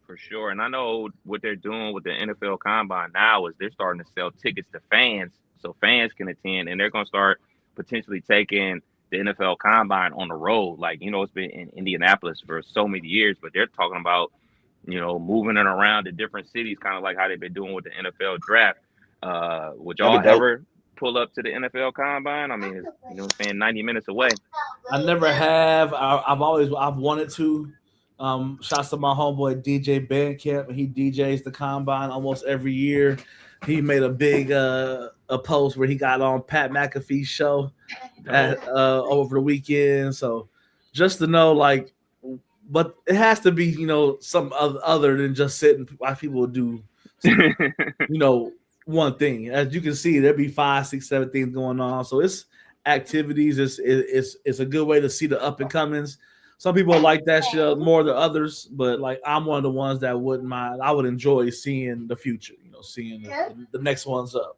For sure. And I know what they're doing with the NFL Combine now is they're starting to sell tickets to fans so fans can attend, and they're going to start potentially taking the NFL Combine on the road. Like, it's been in Indianapolis for so many years, but they're talking about moving it around to different cities, kind of like how they've been doing with the NFL draft. Would y'all ever pull up to the NFL Combine? I mean, it's 90 minutes away. I never have. I've wanted to. Shouts to my homeboy DJ Bandcamp. He DJs the Combine almost every year. He made a big a post where he got on Pat McAfee's show over the weekend. So just to know, like, but it has to be, some other than just sitting. Why people do, one thing. As you can see, there'll be 5, 6, 7 things going on. So it's activities. It's a good way to see the up and comings. Some people like that shit more than others, but like I'm one of the ones that wouldn't mind. I would enjoy seeing the future, seeing the next one's up.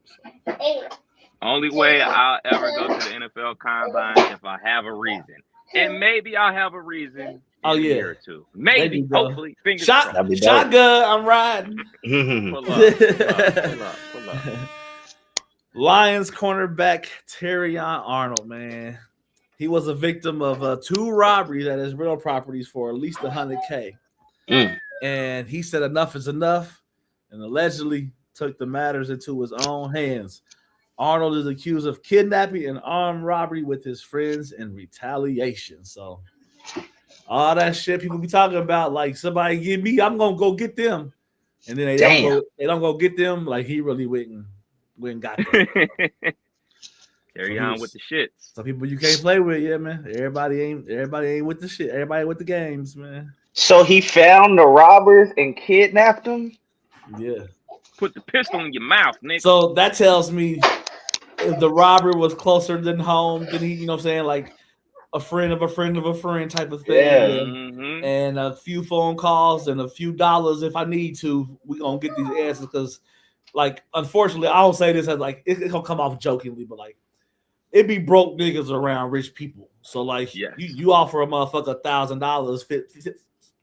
Only way I'll ever go to the NFL Combine if I have a reason. And maybe I'll have a reason in a year or two. Maybe, hopefully. Shotgun, I'm riding. Pull up. Lions cornerback Terrion Arnold, man. He was a victim of 2 robberies at his rental properties for at least $100K. And he said enough is enough and allegedly took the matters into his own hands. Arnold is accused of kidnapping and armed robbery with his friends in retaliation. So all that shit people be talking about, like somebody get me, I'm gonna go get them, and then they don't go get them. Like he really went and got them. Carry on with the shits. Some people you can't play with, yeah, man. Everybody ain't with the shit. Everybody with the games, man. So he found the robbers and kidnapped them? Yeah. Put the pistol in your mouth, nigga. So that tells me if the robber was closer than home, then he, like a friend of a friend of a friend type of thing. Yeah. And a few phone calls and a few dollars if I need to, we gonna get these answers because, like, unfortunately, I don't say this as like it's gonna come off jokingly, but like it be broke niggas around rich people. So like you offer a motherfucker $1,000,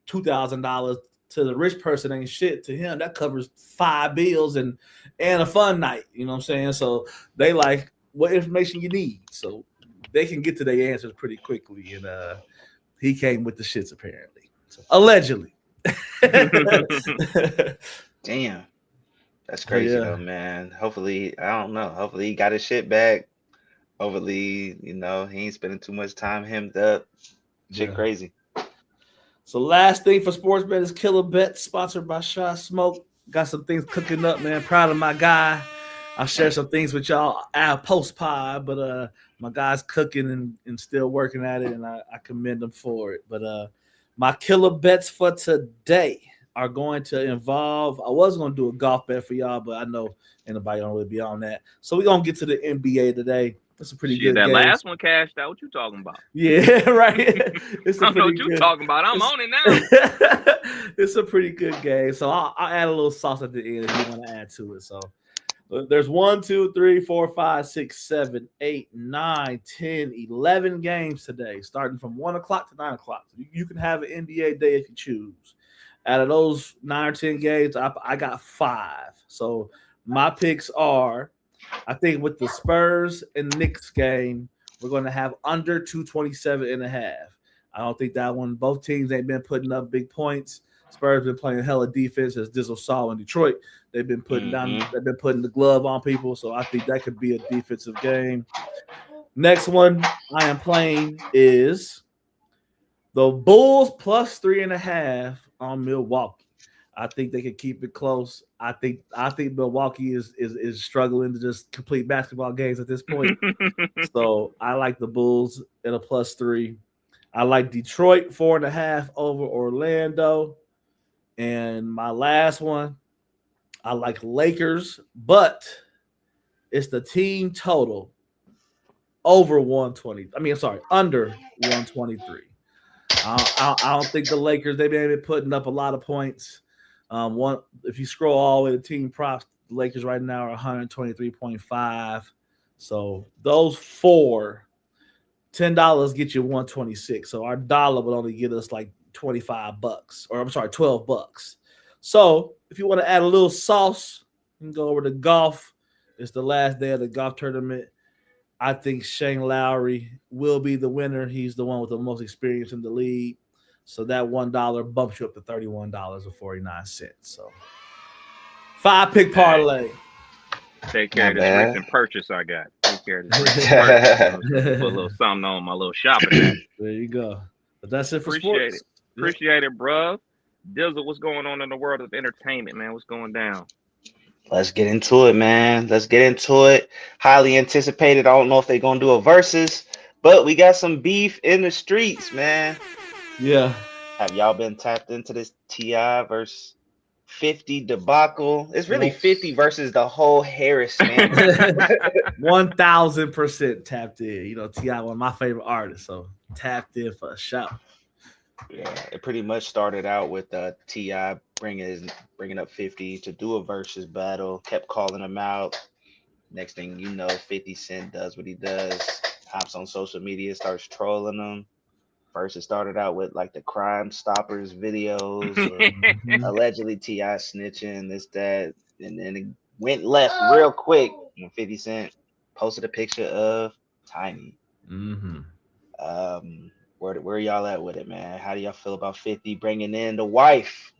$2,000 to the rich person ain't shit. To him, that covers 5 bills and a fun night. You know what I'm saying? So they like what information you need. So they can get to their answers pretty quickly. And he came with the shits apparently. So, allegedly. Damn. That's crazy though, man. Hopefully, I don't know. Hopefully he got his shit back. Hopefully, he ain't spending too much time hemmed up. Shit crazy. So last thing for sports bet is Killer Bet, sponsored by Shot Smoke. Got some things cooking up, man. Proud of my guy. I'll share some things with y'all post pod, but my guy's cooking and still working at it, and I commend him for it. But my killer bets for today are going to involve, I was going to do a golf bet for y'all, but I know anybody don't really be on that. So we're going to get to the NBA today. It's a pretty good that game. Last one cashed out. What you talking about? Yeah, right. It's I don't know what you talking about. I'm on it now. It's a pretty good game. So I'll add a little sauce at the end if you want to add to it. So there's 1, 2, 3, 4, 5, 6, 7, 8, 9, 10, 11 games today, starting from 1 o'clock to 9 o'clock. You can have an NBA day if you choose. Out of those 9 or 10 games, I got 5. So my picks are I think with the Spurs and Knicks game, we're going to have under 227.5. I don't think that one. Both teams ain't been putting up big points. Spurs been playing hella defense, as Dizzle saw in Detroit. They've been putting they've been putting the glove on people. So I think that could be a defensive game. Next one I am playing is the Bulls plus 3.5 on Milwaukee. I think they can keep it close. I think Milwaukee is struggling to just complete basketball games at this point. So I like the Bulls at a plus 3. I like Detroit 4.5 over Orlando. And my last one, I like Lakers, but it's the team total over 120. Under 123. I don't think the Lakers, they've been putting up a lot of points. If you scroll all the way to team props, the Lakers right now are 123.5. So those four, $10 get you 126. So our dollar would only get us like $25, or $12. So if you want to add a little sauce, you can go over to golf. It's the last day of the golf tournament. I think Shane Lowry will be the winner. He's the one with the most experience in the league. So that $1 bumps you up to $31.49. So 5-pick parlay. Take care of this recent purchase I got. Take care of this recent purchase. Put a little something on my little shopping. There you go. But that's it for Appreciate sports. Appreciate it, bro. Dizzle, what's going on in the world of entertainment, man? What's going down? Let's get into it, man. Let's get into it. Highly anticipated. I don't know if they're going to do a versus, but we got some beef in the streets, man. Yeah. Have y'all been tapped into this T.I. versus 50 debacle? It's really 50 versus the whole Harris family. 1,000% tapped in. You know, T.I. one of my favorite artists, so tapped in for a shout. Yeah, it pretty much started out with T.I. bringing up 50 to do a versus battle, kept calling him out. Next thing you know, 50 Cent does what he does, hops on social media, starts trolling him. First, it started out with like the Crime Stoppers videos, allegedly T.I. snitching, this, that, and then it went left real quick when 50 Cent posted a picture of Tiny. Where y'all at with it, man? How do y'all feel about 50 bringing in the wife?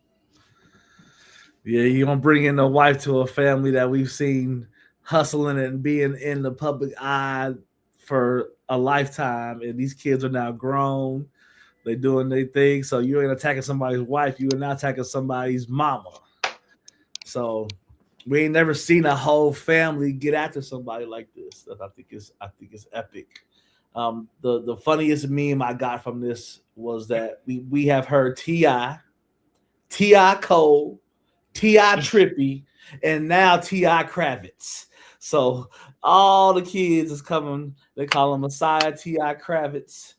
Yeah, you're going to bring in the wife to a family that we've seen hustling and being in the public eye for a lifetime, and these kids are now grown. They're doing their thing. So you ain't attacking somebody's wife. You are not attacking somebody's mama. So we ain't never seen a whole family get after somebody like this. I think it's epic. The funniest meme I got from this was that we have heard T.I. Cole, T.I. Trippy, and now T.I. Kravitz. So all the kids is coming. They call him Messiah T.I. Kravitz.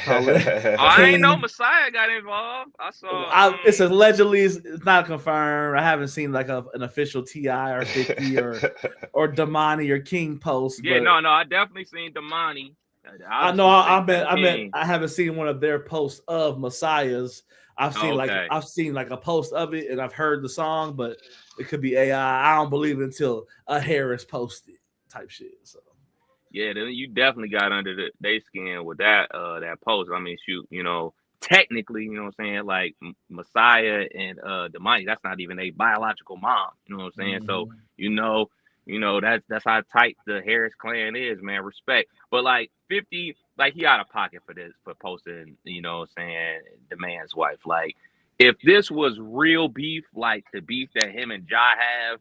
I ain't know Messiah got involved. I saw. It's allegedly, it's not confirmed. I haven't seen like an official T.I. or 50 or Damani or King post. Yeah, no, I definitely seen Damani. I haven't seen one of their posts of Messiah's. I've seen like a post of it, and I've heard the song, but it could be AI. I don't believe it until a Harris posted type shit. So yeah, then you definitely got under their skin with that post. I mean, shoot, you know, technically, you know what I'm saying, like Messiah and Damani, that's not even a biological mom. You know what I'm saying? So you know that's how tight the Harris clan is, man. Respect, but like 50, like he out of pocket for this, for posting, you know what I'm saying, the man's wife. Like if this was real beef, like the beef that him and Ja have,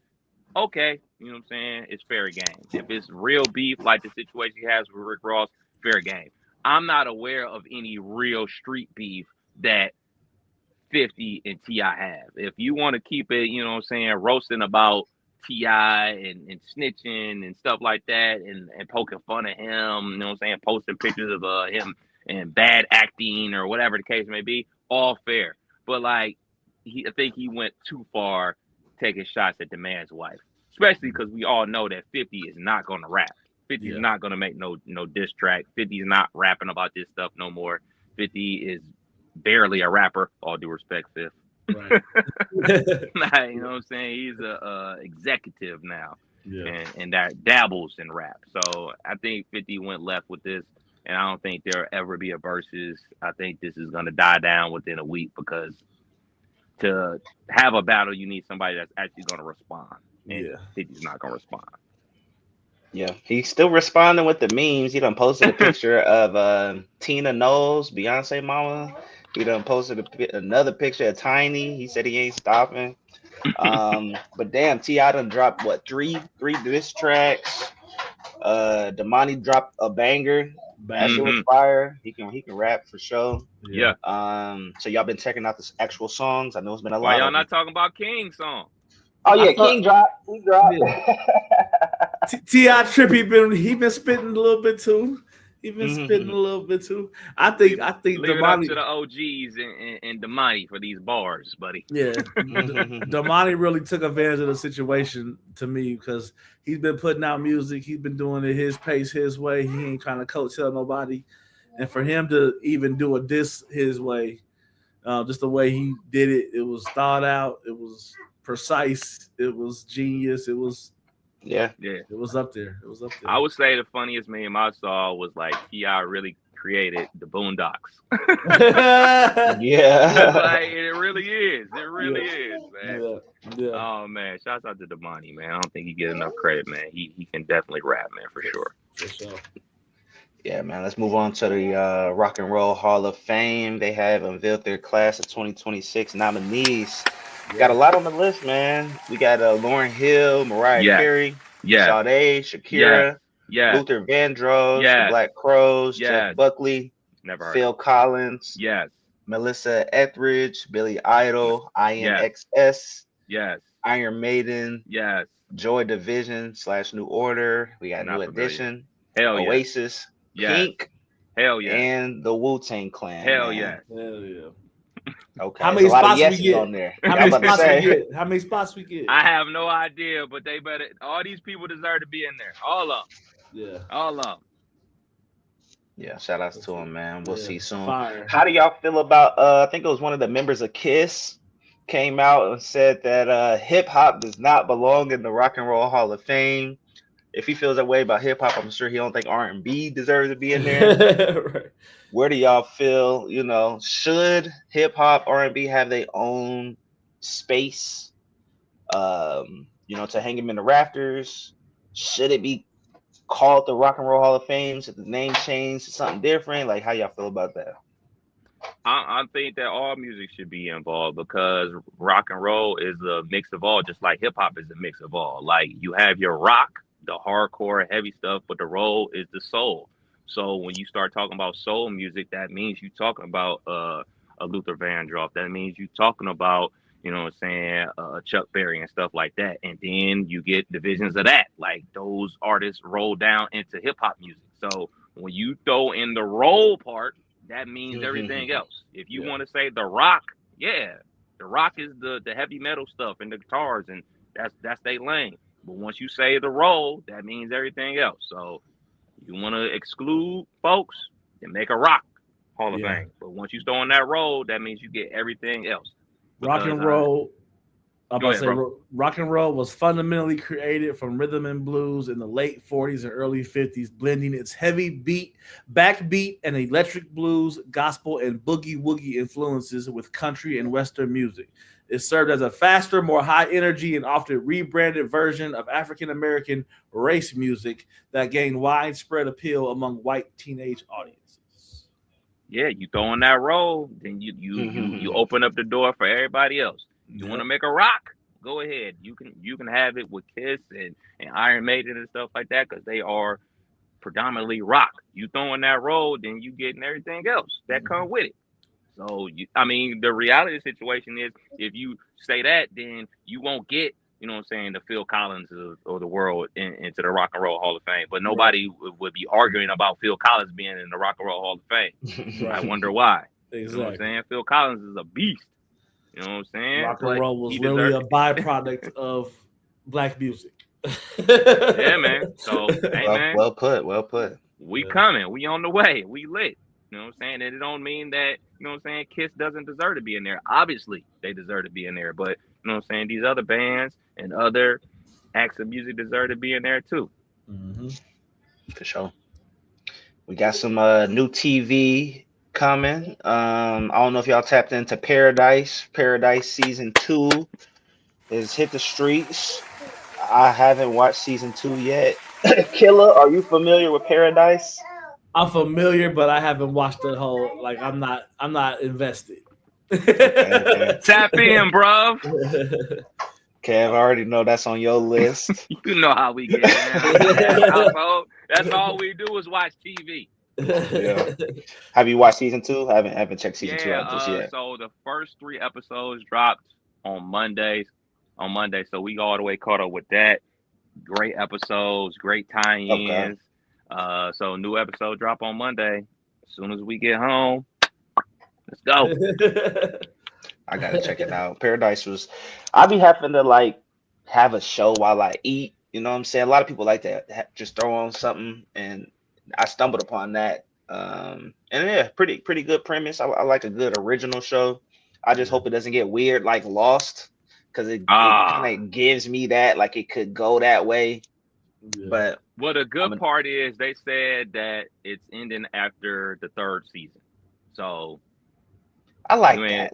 okay, you know what I'm saying, it's fair game. If it's real beef, like the situation he has with Rick Ross, fair game. I'm not aware of any real street beef that 50 and T.I. have. If you want to keep it, you know what I'm saying, roasting about T.I. and snitching and stuff like that, and poking fun at him, you know what I'm saying, posting pictures of him and bad acting or whatever the case may be, all fair. But like, I think he went too far taking shots at the man's wife, especially because we all know that 50 is not going to rap. 50 is not going to make no diss track. 50 is not rapping about this stuff no more. 50 is barely a rapper. All due respect, Fifth. Right. You know what I'm saying? He's a executive now. and that dabbles in rap. So I think 50 went left with this, and I don't think there'll ever be a versus. I think this is gonna die down within a week because to have a battle, you need somebody that's actually gonna respond. And 50's not gonna respond. Yeah, he's still responding with the memes. He done posted a picture of Tina Knowles, Beyonce mama. He done posted another picture of Tiny. He said he ain't stopping. But damn, T.I. done dropped what three diss tracks. Damani dropped a banger. That shit was fire. He can rap for sure. Yeah. So y'all been checking out the actual songs. I know it's been a lot. Why y'all not talking about King's song? Oh yeah, King dropped. He dropped. T.I. Trippy he been spitting a little bit too. He been spitting a little bit too. I think Leave it up Damani to the OGs and Damani for these bars, buddy. Yeah, Damani really took advantage of the situation to me because he's been putting out music. He's been doing it his pace, his way. He ain't trying to coattail nobody. And for him to even do a diss his way, just the way he did it, it was thought out. It was precise. It was genius. It was it was up there. It was up there. I would say the funniest meme I saw was like T.I. really created the Boondocks. Yeah. Like, it really is. It really is, man. Yeah. Oh man, shouts out to Damani, man. I don't think he get enough credit, man. He can definitely rap, man, for sure. For sure. Yeah, man. Let's move on to the Rock and Roll Hall of Fame. They have unveiled their class of 2026 nominees. Got a lot on the list, man. We got Lauryn Hill, Mariah Carey, Sade, Shakira, Luther Vandross, the Black Crowes, Jeff Buckley, Phil Collins, Melissa Etheridge, Billy Idol, INXS, Iron Maiden, Joy Division / New Order. We got New Edition, Oasis, Pink, and the Wu-Tang Clan. Hell yeah. Okay. How many spots we get on there? How many spots we get? I have no idea, but they better. All these people deserve to be in there. All of them. Yeah. All of them. Yeah. Shout outs to them, man. We'll see soon. Fire. How do y'all feel about? I think it was one of the members of Kiss came out and said that hip hop does not belong in the Rock and Roll Hall of Fame. If he feels that way about hip hop, I'm sure he don't think R&B deserves to be in there. Right. Where do y'all feel, should hip hop, R&B have their own space, to hang them in the rafters? Should it be called the Rock and Roll Hall of Fame? Should the name change to something different? Like, how y'all feel about that? I think that all music should be involved because rock and roll is a mix of all, just like hip hop is a mix of all. Like, you have your rock, the hardcore, heavy stuff, but the roll is the soul. So when you start talking about soul music, that means you're talking about a Luther Vandross. That means you're talking about, Chuck Berry and stuff like that. And then you get divisions of that. Like, those artists roll down into hip hop music. So when you throw in the roll part, that means everything else. If you want to say the rock, the rock is the heavy metal stuff and the guitars, and that's their lane. But once you say the roll, that means everything else. So you want to exclude folks, then make a rock Hall of Fame. But once you throw in that roll, that means you get everything else. Rock and roll. Rock and roll was fundamentally created from rhythm and blues in the late 40s and early 50s, blending its heavy beat, backbeat, and electric blues, gospel, and boogie-woogie influences with country and Western music. It served as a faster, more high-energy, and often rebranded version of African-American race music that gained widespread appeal among white teenage audiences. Yeah, you throw in that roll, then you open up the door for everybody else. You want to make a rock? Go ahead. You can have it with Kiss and Iron Maiden and stuff like that because they are predominantly rock. You throw in that roll, then you getting everything else that come with it. So, the reality situation is if you say that, then you won't get, the Phil Collins of the world into the Rock and Roll Hall of Fame. But nobody would be arguing about Phil Collins being in the Rock and Roll Hall of Fame. I wonder why. Exactly. You know what I'm saying? Phil Collins is a beast. You know what I'm saying? Rock and roll was literally a byproduct of black music. Yeah, man. So, hey, man. Well put. We coming. We on the way. We lit. You know what I'm saying? And it don't mean that, Kiss doesn't deserve to be in there. Obviously, they deserve to be in there. But, these other bands and other acts of music deserve to be in there too. Mm-hmm. For sure. We got some new TV coming. I don't know if y'all tapped into Paradise. Paradise season 2 has hit the streets. I haven't watched season 2 yet. Killer, are you familiar with Paradise? I'm familiar, but I haven't watched the whole. Like, I'm not invested. Okay. Tap in, bro. Kev, I already know that's on your list. You know how we get down. That's all we do is watch TV. Yeah. Have you watched season 2? I haven't checked season 2 out just yet. So the first 3 episodes dropped on Monday, so we all the way caught up with that. Great episodes, great tie-ins. Okay. So new episode drop on Monday. As soon as we get home, let's go. I gotta check it out. Paradise was. I be having to like have a show while I eat. You know what I'm saying? A lot of people like to just throw on something, and I stumbled upon that. And yeah, pretty good premise. I like a good original show. I just hope it doesn't get weird like Lost, because it kind of gives me that like it could go that way. Yeah. But well, the good part is they said that it's ending after the 3rd season, so I like that.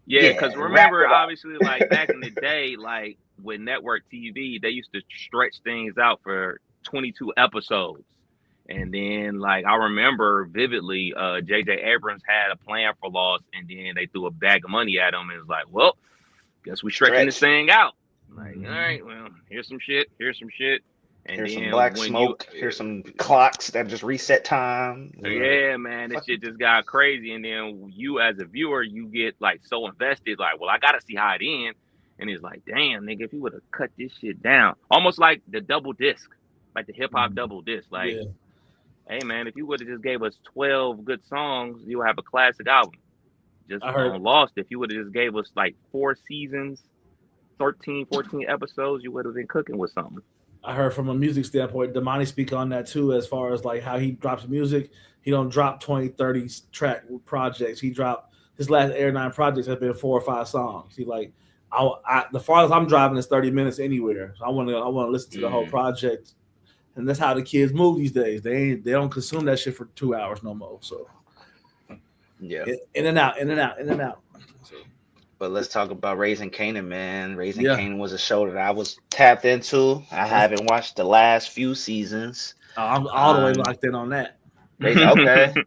Yeah, because remember, obviously, like back in the day, like with network TV, they used to stretch things out for 22 episodes. And then, like, I remember vividly, J.J. Abrams had a plan for Lost, and then they threw a bag of money at him and was like, well, guess we're stretching this thing out. Like, all right, well, here's some shit. And here's then some black smoke. Here's some clocks that just reset time. Yeah, man, this shit just got crazy. And then you, as a viewer, you get like so invested. Like, well, I gotta see how it ends. And it's like, damn, nigga, if you would have cut this shit down, almost like the double disc, like the hip hop double disc. Like, hey, man, if you would have just gave us 12 good songs, you would have a classic album. Just on Lost, if you would have just gave us like 4 seasons, 13, 14 episodes, you would have been cooking with something. I heard from a music standpoint, Damani speak on that too, as far as like how he drops music. He don't drop 20, 30 track projects. He dropped his last Air 9 projects have been 4 or 5 songs. He like, the farthest I'm driving is 30 minutes anywhere. So I want to listen to the whole project, and that's how the kids move these days. They don't consume that shit for 2 hours no more. So yeah, in and out. So. But let's talk about Raising Kanan, man. Raising Kanan was a show that I was tapped into. I haven't watched the last few seasons. I'm all the way locked in on that.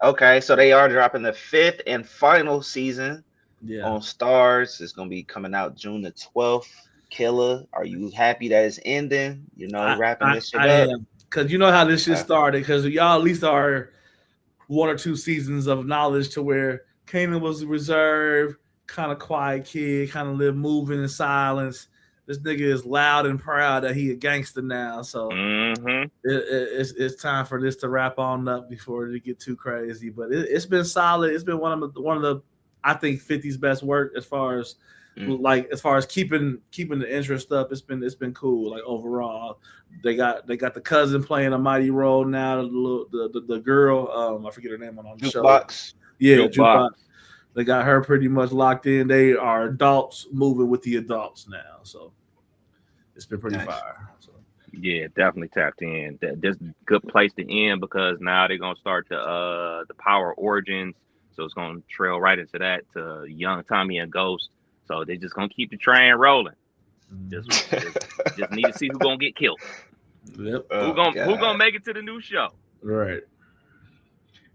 Okay. So they are dropping the 5th and final season on Stars. It's gonna be coming out June the 12th. Killer, are you happy that it's ending? You know, wrapping this shit up. Because you know how this shit started. Because y'all at least are 1 or 2 seasons of knowledge to where Kanan was reserved, kind of quiet kid, kind of moving in silence. This nigga is loud and proud that he a gangster now. So it's time for this to wrap on up before it get too crazy. But it's been solid. It's been one of the I think 50's best work as far as keeping the interest up. It's been cool. Like overall, they got the cousin playing a mighty role now. The girl, I forget her name on the show. Jukebox. Yeah, Jukebox. They got her pretty much locked in. They are adults moving with the adults now. So it's been pretty fire. So. Yeah, definitely tapped in. That's a good place to end because now they're gonna start the Power Origins. So it's gonna trail right into that to young Tommy and Ghost. So they're just gonna keep the train rolling. Just need to see who's gonna get killed. Yep. Who gonna make it to the new show? Right.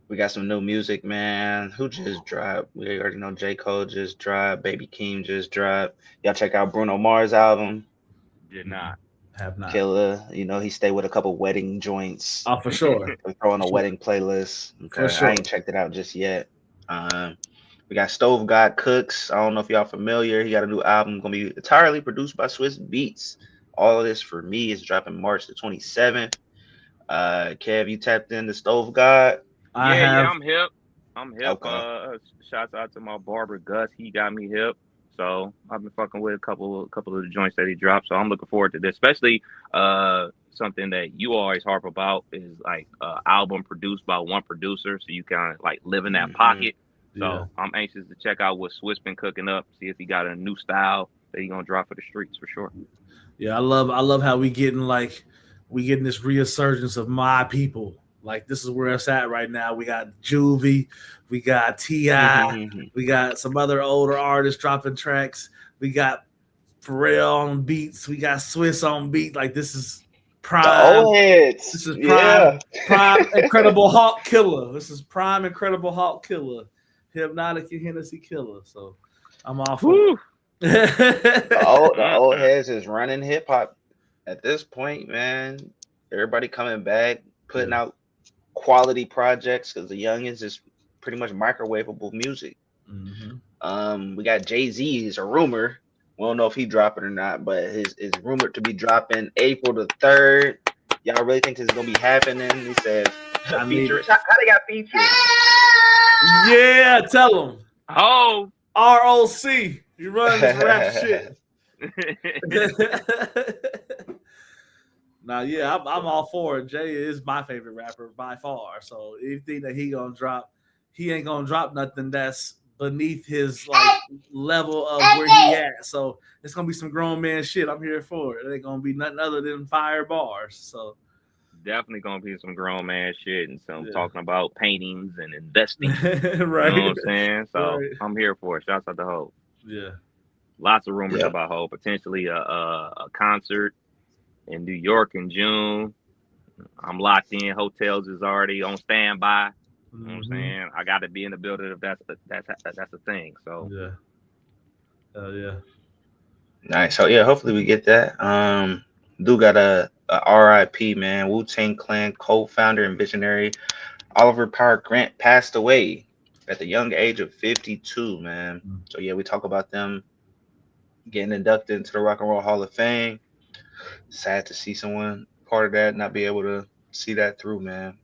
We got some new music, man. Who just dropped? We already know J. Cole just dropped. Baby Keem just dropped. Y'all check out Bruno Mars' album. Did not. Have not. Killer. You know, he stayed with a couple wedding joints. Oh, for sure. We're throwing a wedding playlist. Okay. For sure. I ain't checked it out just yet. We got Stove God Cooks. I don't know if y'all familiar. He got a new album going to be entirely produced by Swiss Beats. All of this for me is dropping March the 27th. Kev, you tapped into Stove God? Yeah, I'm hip. Okay. Shouts out to my barber Gus. He got me hip. So I've been fucking with a couple of the joints that he dropped. So I'm looking forward to this, especially something that you always harp about is like album produced by one producer, so you kind of like live in that pocket. So I'm anxious to check out what Swiss been cooking up, see if he got a new style that he gonna drop for the streets for sure. Yeah, I love how we getting this resurgence of my people. Like this is where it's at right now. We got Juvie, we got T.I., we got some other older artists dropping tracks. We got Pharrell on beats. We got Swiss on beat. Like this is prime. The old heads. This is prime Incredible Hulk Killer. This is prime Incredible Hulk Killer. Hypnotic and Hennessy Killer. So I'm all for it. The old heads is running hip hop at this point, man. Everybody coming back, putting out quality projects because the youngins is pretty much microwavable music. We got Jay-Z is a rumor. We don't know if he dropping or not, but is rumored to be dropping April the 3rd. Y'all really think this is gonna be happening? He says, how they got featured? Yeah, tell him. Oh, ROC. You run this rap shit. Now, yeah, I'm all for it. Jay is my favorite rapper by far. So anything that he gonna drop, he ain't gonna drop nothing that's beneath his level of where he at. So it's gonna be some grown man shit. I'm here for it. It ain't gonna be nothing other than fire bars. So definitely gonna be some grown man shit and some talking about paintings and investing. Right. You know what I'm saying? So I'm here for it. Shouts out to Hov. Yeah. Lots of rumors about Hov. Potentially a concert in New York in June. I'm locked in. Hotels is already on standby. You know what I'm saying? I got to be in the building if that's the thing. So yeah. Nice. So yeah, hopefully we get that. Do got a RIP, man. Wu-Tang Clan co-founder and visionary Oliver Power Grant passed away at the young age of 52, man. So yeah, we talk about them getting inducted into the Rock and Roll Hall of Fame. Sad to see someone part of that not be able to see that through, man.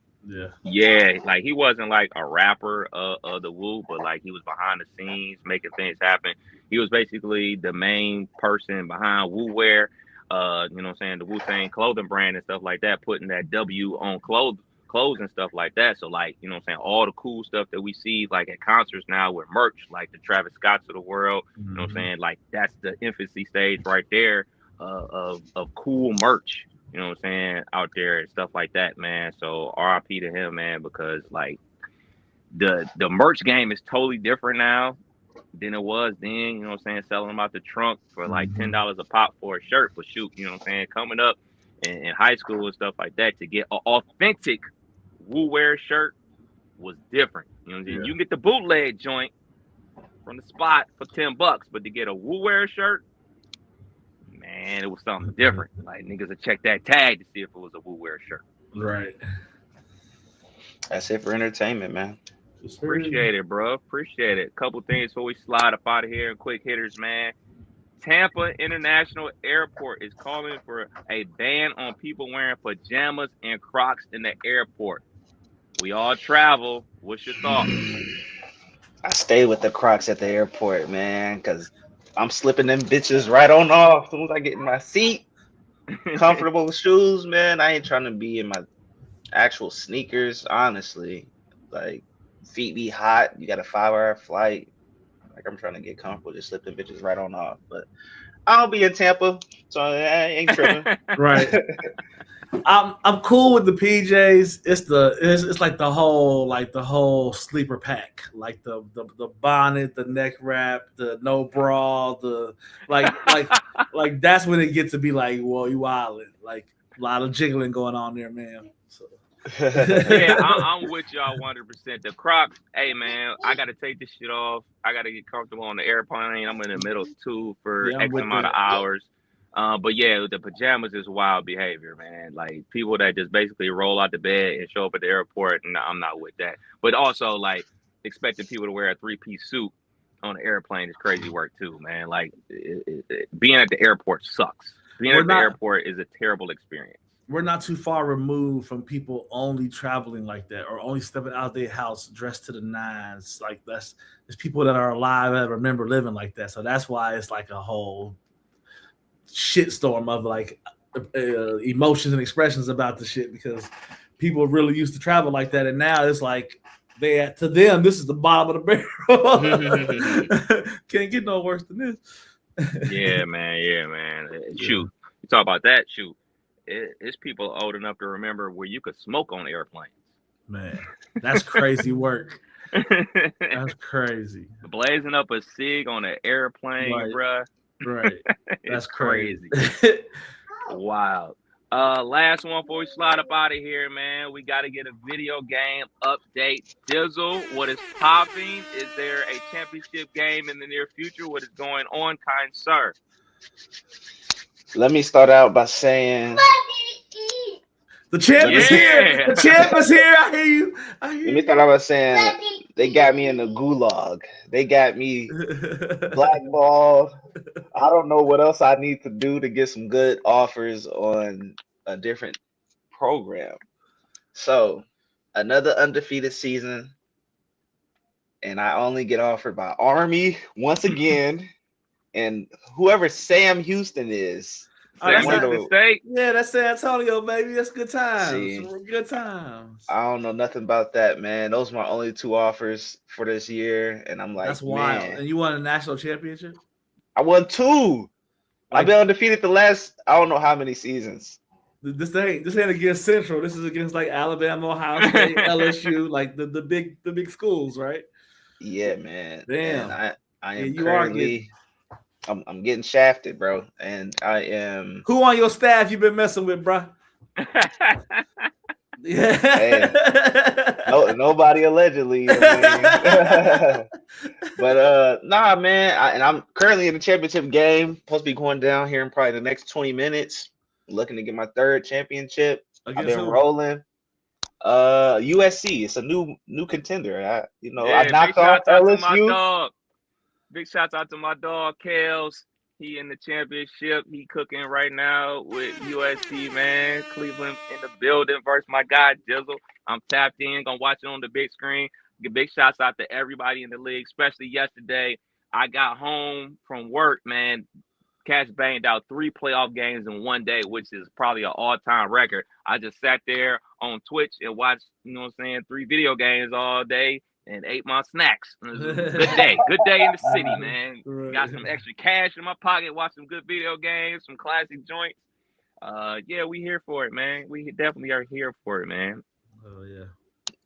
Yeah, like he wasn't like a rapper of the Wu, but like he was behind the scenes making things happen. He was basically the main person behind Wu Wear, you know what I'm saying, the Wu-Tang clothing brand and stuff like that, putting that W on clothes and stuff like that. So like, you know what I'm saying, all the cool stuff that we see like at concerts now with merch, like the Travis Scotts of the world, you know what I'm saying, like that's the infancy stage right there of cool merch. You know what I'm saying, out there and stuff like that, man. So RIP to him, man, because like the merch game is totally different now than it was then. You know what I'm saying, selling them out the trunk for like $10 a pop for a shirt. But shoot, you know what I'm saying, coming up in high school and stuff like that, to get an authentic Wu Wear shirt was different. You know what I'm saying? You can get the bootleg joint from the spot for $10, but to get a Wu Wear shirt, man, it was something different. Like niggas would check that tag to see if it was a Wu Wear shirt. Right. That's it for entertainment, man. Appreciate it, bro. Appreciate it. Couple things before we slide up out of here and quick hitters, man. Tampa International Airport is calling for a ban on people wearing pajamas and Crocs in the airport. We all travel. What's your thoughts? I stay with the Crocs at the airport, man, because I'm slipping them bitches right on off as soon as I get in my seat. Comfortable shoes, man. I ain't trying to be in my actual sneakers, honestly. Like, feet be hot. You got a 5-hour flight. Like, I'm trying to get comfortable. Just slip them bitches right on off. But I'll be in Tampa, so I ain't tripping. Right. I'm cool with the PJs. It's like the whole sleeper pack, like the bonnet, the neck wrap, the no bra, the like that's when it gets to be like, well, you wildin', like a lot of jiggling going on there, man. So. Yeah, I'm with y'all 100%. The Crocs, hey man, I gotta take this shit off. I gotta get comfortable on the airplane. I'm in the middle too for X amount of hours. But yeah, the pajamas is wild behavior, man. Like people that just basically roll out the bed and show up at the airport, and I'm not with that. But also like expecting people to wear a 3-piece suit on an airplane is crazy work too, man. Like being at the airport sucks. Being at the airport is a terrible experience. We're not too far removed from people only traveling like that or only stepping out of their house dressed to the nines. Like there's people that are alive that remember living like that. So that's why it's like a whole shitstorm of like emotions and expressions about the shit, because people really used to travel like that, and now it's like to them this is the bottom of the barrel. Can't get no worse than this. Yeah, man. Yeah, man. Shoot, you talk about that. Shoot, it's people old enough to remember where you could smoke on airplanes. Man, that's crazy work. That's crazy. Blazing up a cig on an airplane, Right. bruh. Right. That's crazy. Wow. Last one before we slide up out of here, man. We got to get a video game update. Dizzle, what is popping? Is there a championship game in the near future? What is going on, kind sir? Let me start out by saying The champ is here. The champ is here. I hear you. Let me start out by saying they got me in the gulag. They got me blackballed. I don't know what else I need to do to get some good offers on a different program. So another undefeated season, and I only get offered by Army once again, and whoever Sam Houston is. Yeah, that's San Antonio, baby. That's good times. See, Good times. I don't know nothing about that, man. Those are my only two offers for this year, and I'm like, That's wild. man. And you won a national championship? I won 2. I've been undefeated the last I don't know how many seasons. This ain't against Central. This is against like Alabama, Ohio State, LSU, like the big schools, right? Yeah, man. Damn. And I am you currently I'm getting shafted, bro. And I am. Who on your staff you been messing with, bro? Yeah. Hey, nobody allegedly. I mean. But nah, man. And I'm currently in the championship game. Supposed to be going down here in probably the next 20 minutes. Looking to get my 3rd championship. I've been rolling. USC. It's a new contender. I knocked off LSU. Big shout out to my dog Kels. He in the championship. He cooking right now with USC, man. Cleveland in the building versus my guy Dizzle. I'm tapped in, gonna watch it on the big screen. Give big shouts out to everybody in the league, especially yesterday. I got home from work, man. Cats banged out 3 playoff games in one day, which is probably an all-time record. I just sat there on Twitch and watched, 3 video games all day and ate my snacks. It was a good day. Good day in the city, man. Right. Got some extra cash in my pocket, watched some good video games, some classic joints. Yeah, we here for it, man. We definitely are here for it, man. Oh, yeah.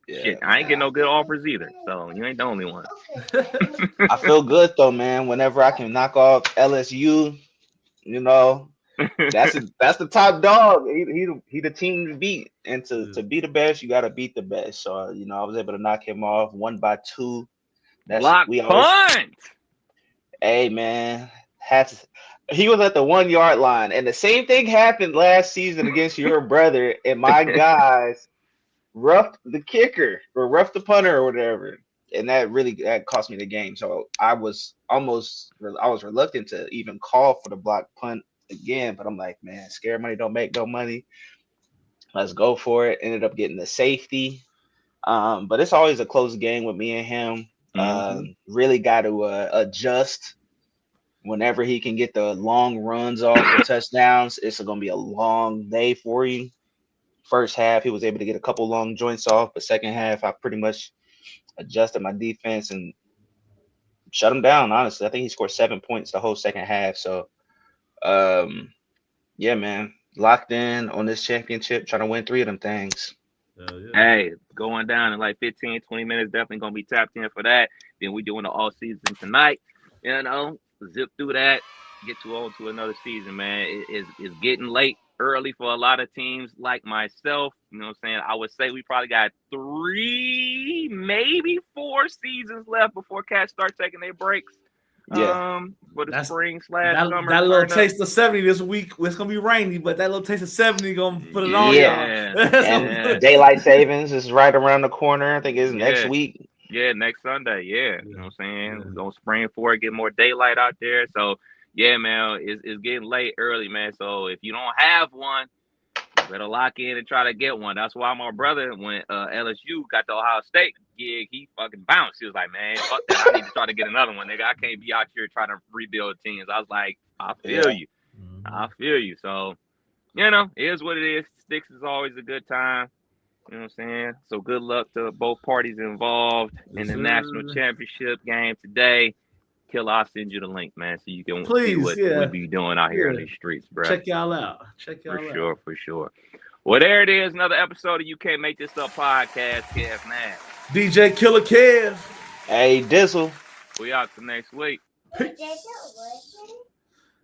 Shit, I ain't getting no good offers either, so you ain't the only one. I feel good, though, man. Whenever I can knock off LSU, that's the top dog. He the team to beat, and to be the best, you got to beat the best. So I was able to knock him off 1 by 2. Block punt. Hey, man, he was at the 1 yard line, and the same thing happened last season against your brother, and my guys roughed the kicker or roughed the punter or whatever, and that cost me the game. So I was reluctant to even call for the block punt again, but I'm like, man, scared money don't make no money. Let's go for it. Ended up getting the safety. But it's always a close game with me and him. Really got to adjust whenever he can get the long runs off for touchdowns. It's going to be a long day for you. First half, he was able to get a couple long joints off, but second half, I pretty much adjusted my defense and shut him down, honestly. I think he scored 7 points the whole second half. So, yeah, man, locked in on this championship, trying to win 3 of them things. Yeah. Hey, going down in like 15, 20 minutes, definitely going to be tapped in for that. Then we doing the all season tonight, zip through that, get on to another season, man. It's getting late early for a lot of teams like myself. You know what I'm saying? I would say we probably got 3, maybe 4 seasons left before cats start taking their breaks. Yeah. For the spring/summer. That little taste of 70 this week. It's gonna be rainy, but that little taste of 70 gonna put it on. And daylight savings is right around the corner. I think it's next week. Yeah, next Sunday. Yeah. You know what I'm saying? We're gonna spring for it, get more daylight out there. So yeah, man, it's getting late early, man. So if you don't have one, you better lock in and try to get one. That's why my brother, when LSU got the Ohio State gig, he fucking bounced. He was like, man, fuck that. I need to try to get another one, nigga. I can't be out here trying to rebuild teams. I was like, I feel you. I feel you. So, it is what it is. Sticks is always a good time. You know what I'm saying? So good luck to both parties involved in the national championship game today. Killer, I'll send you the link, man, so you can see Please, what we be doing out here in these streets, bro. Check y'all out. For sure. Well, there it is. Another episode of You Can't Make This Up podcast. Kev, man. DJ Killer Kev. Hey, Dizzle. We out till next week. Peace.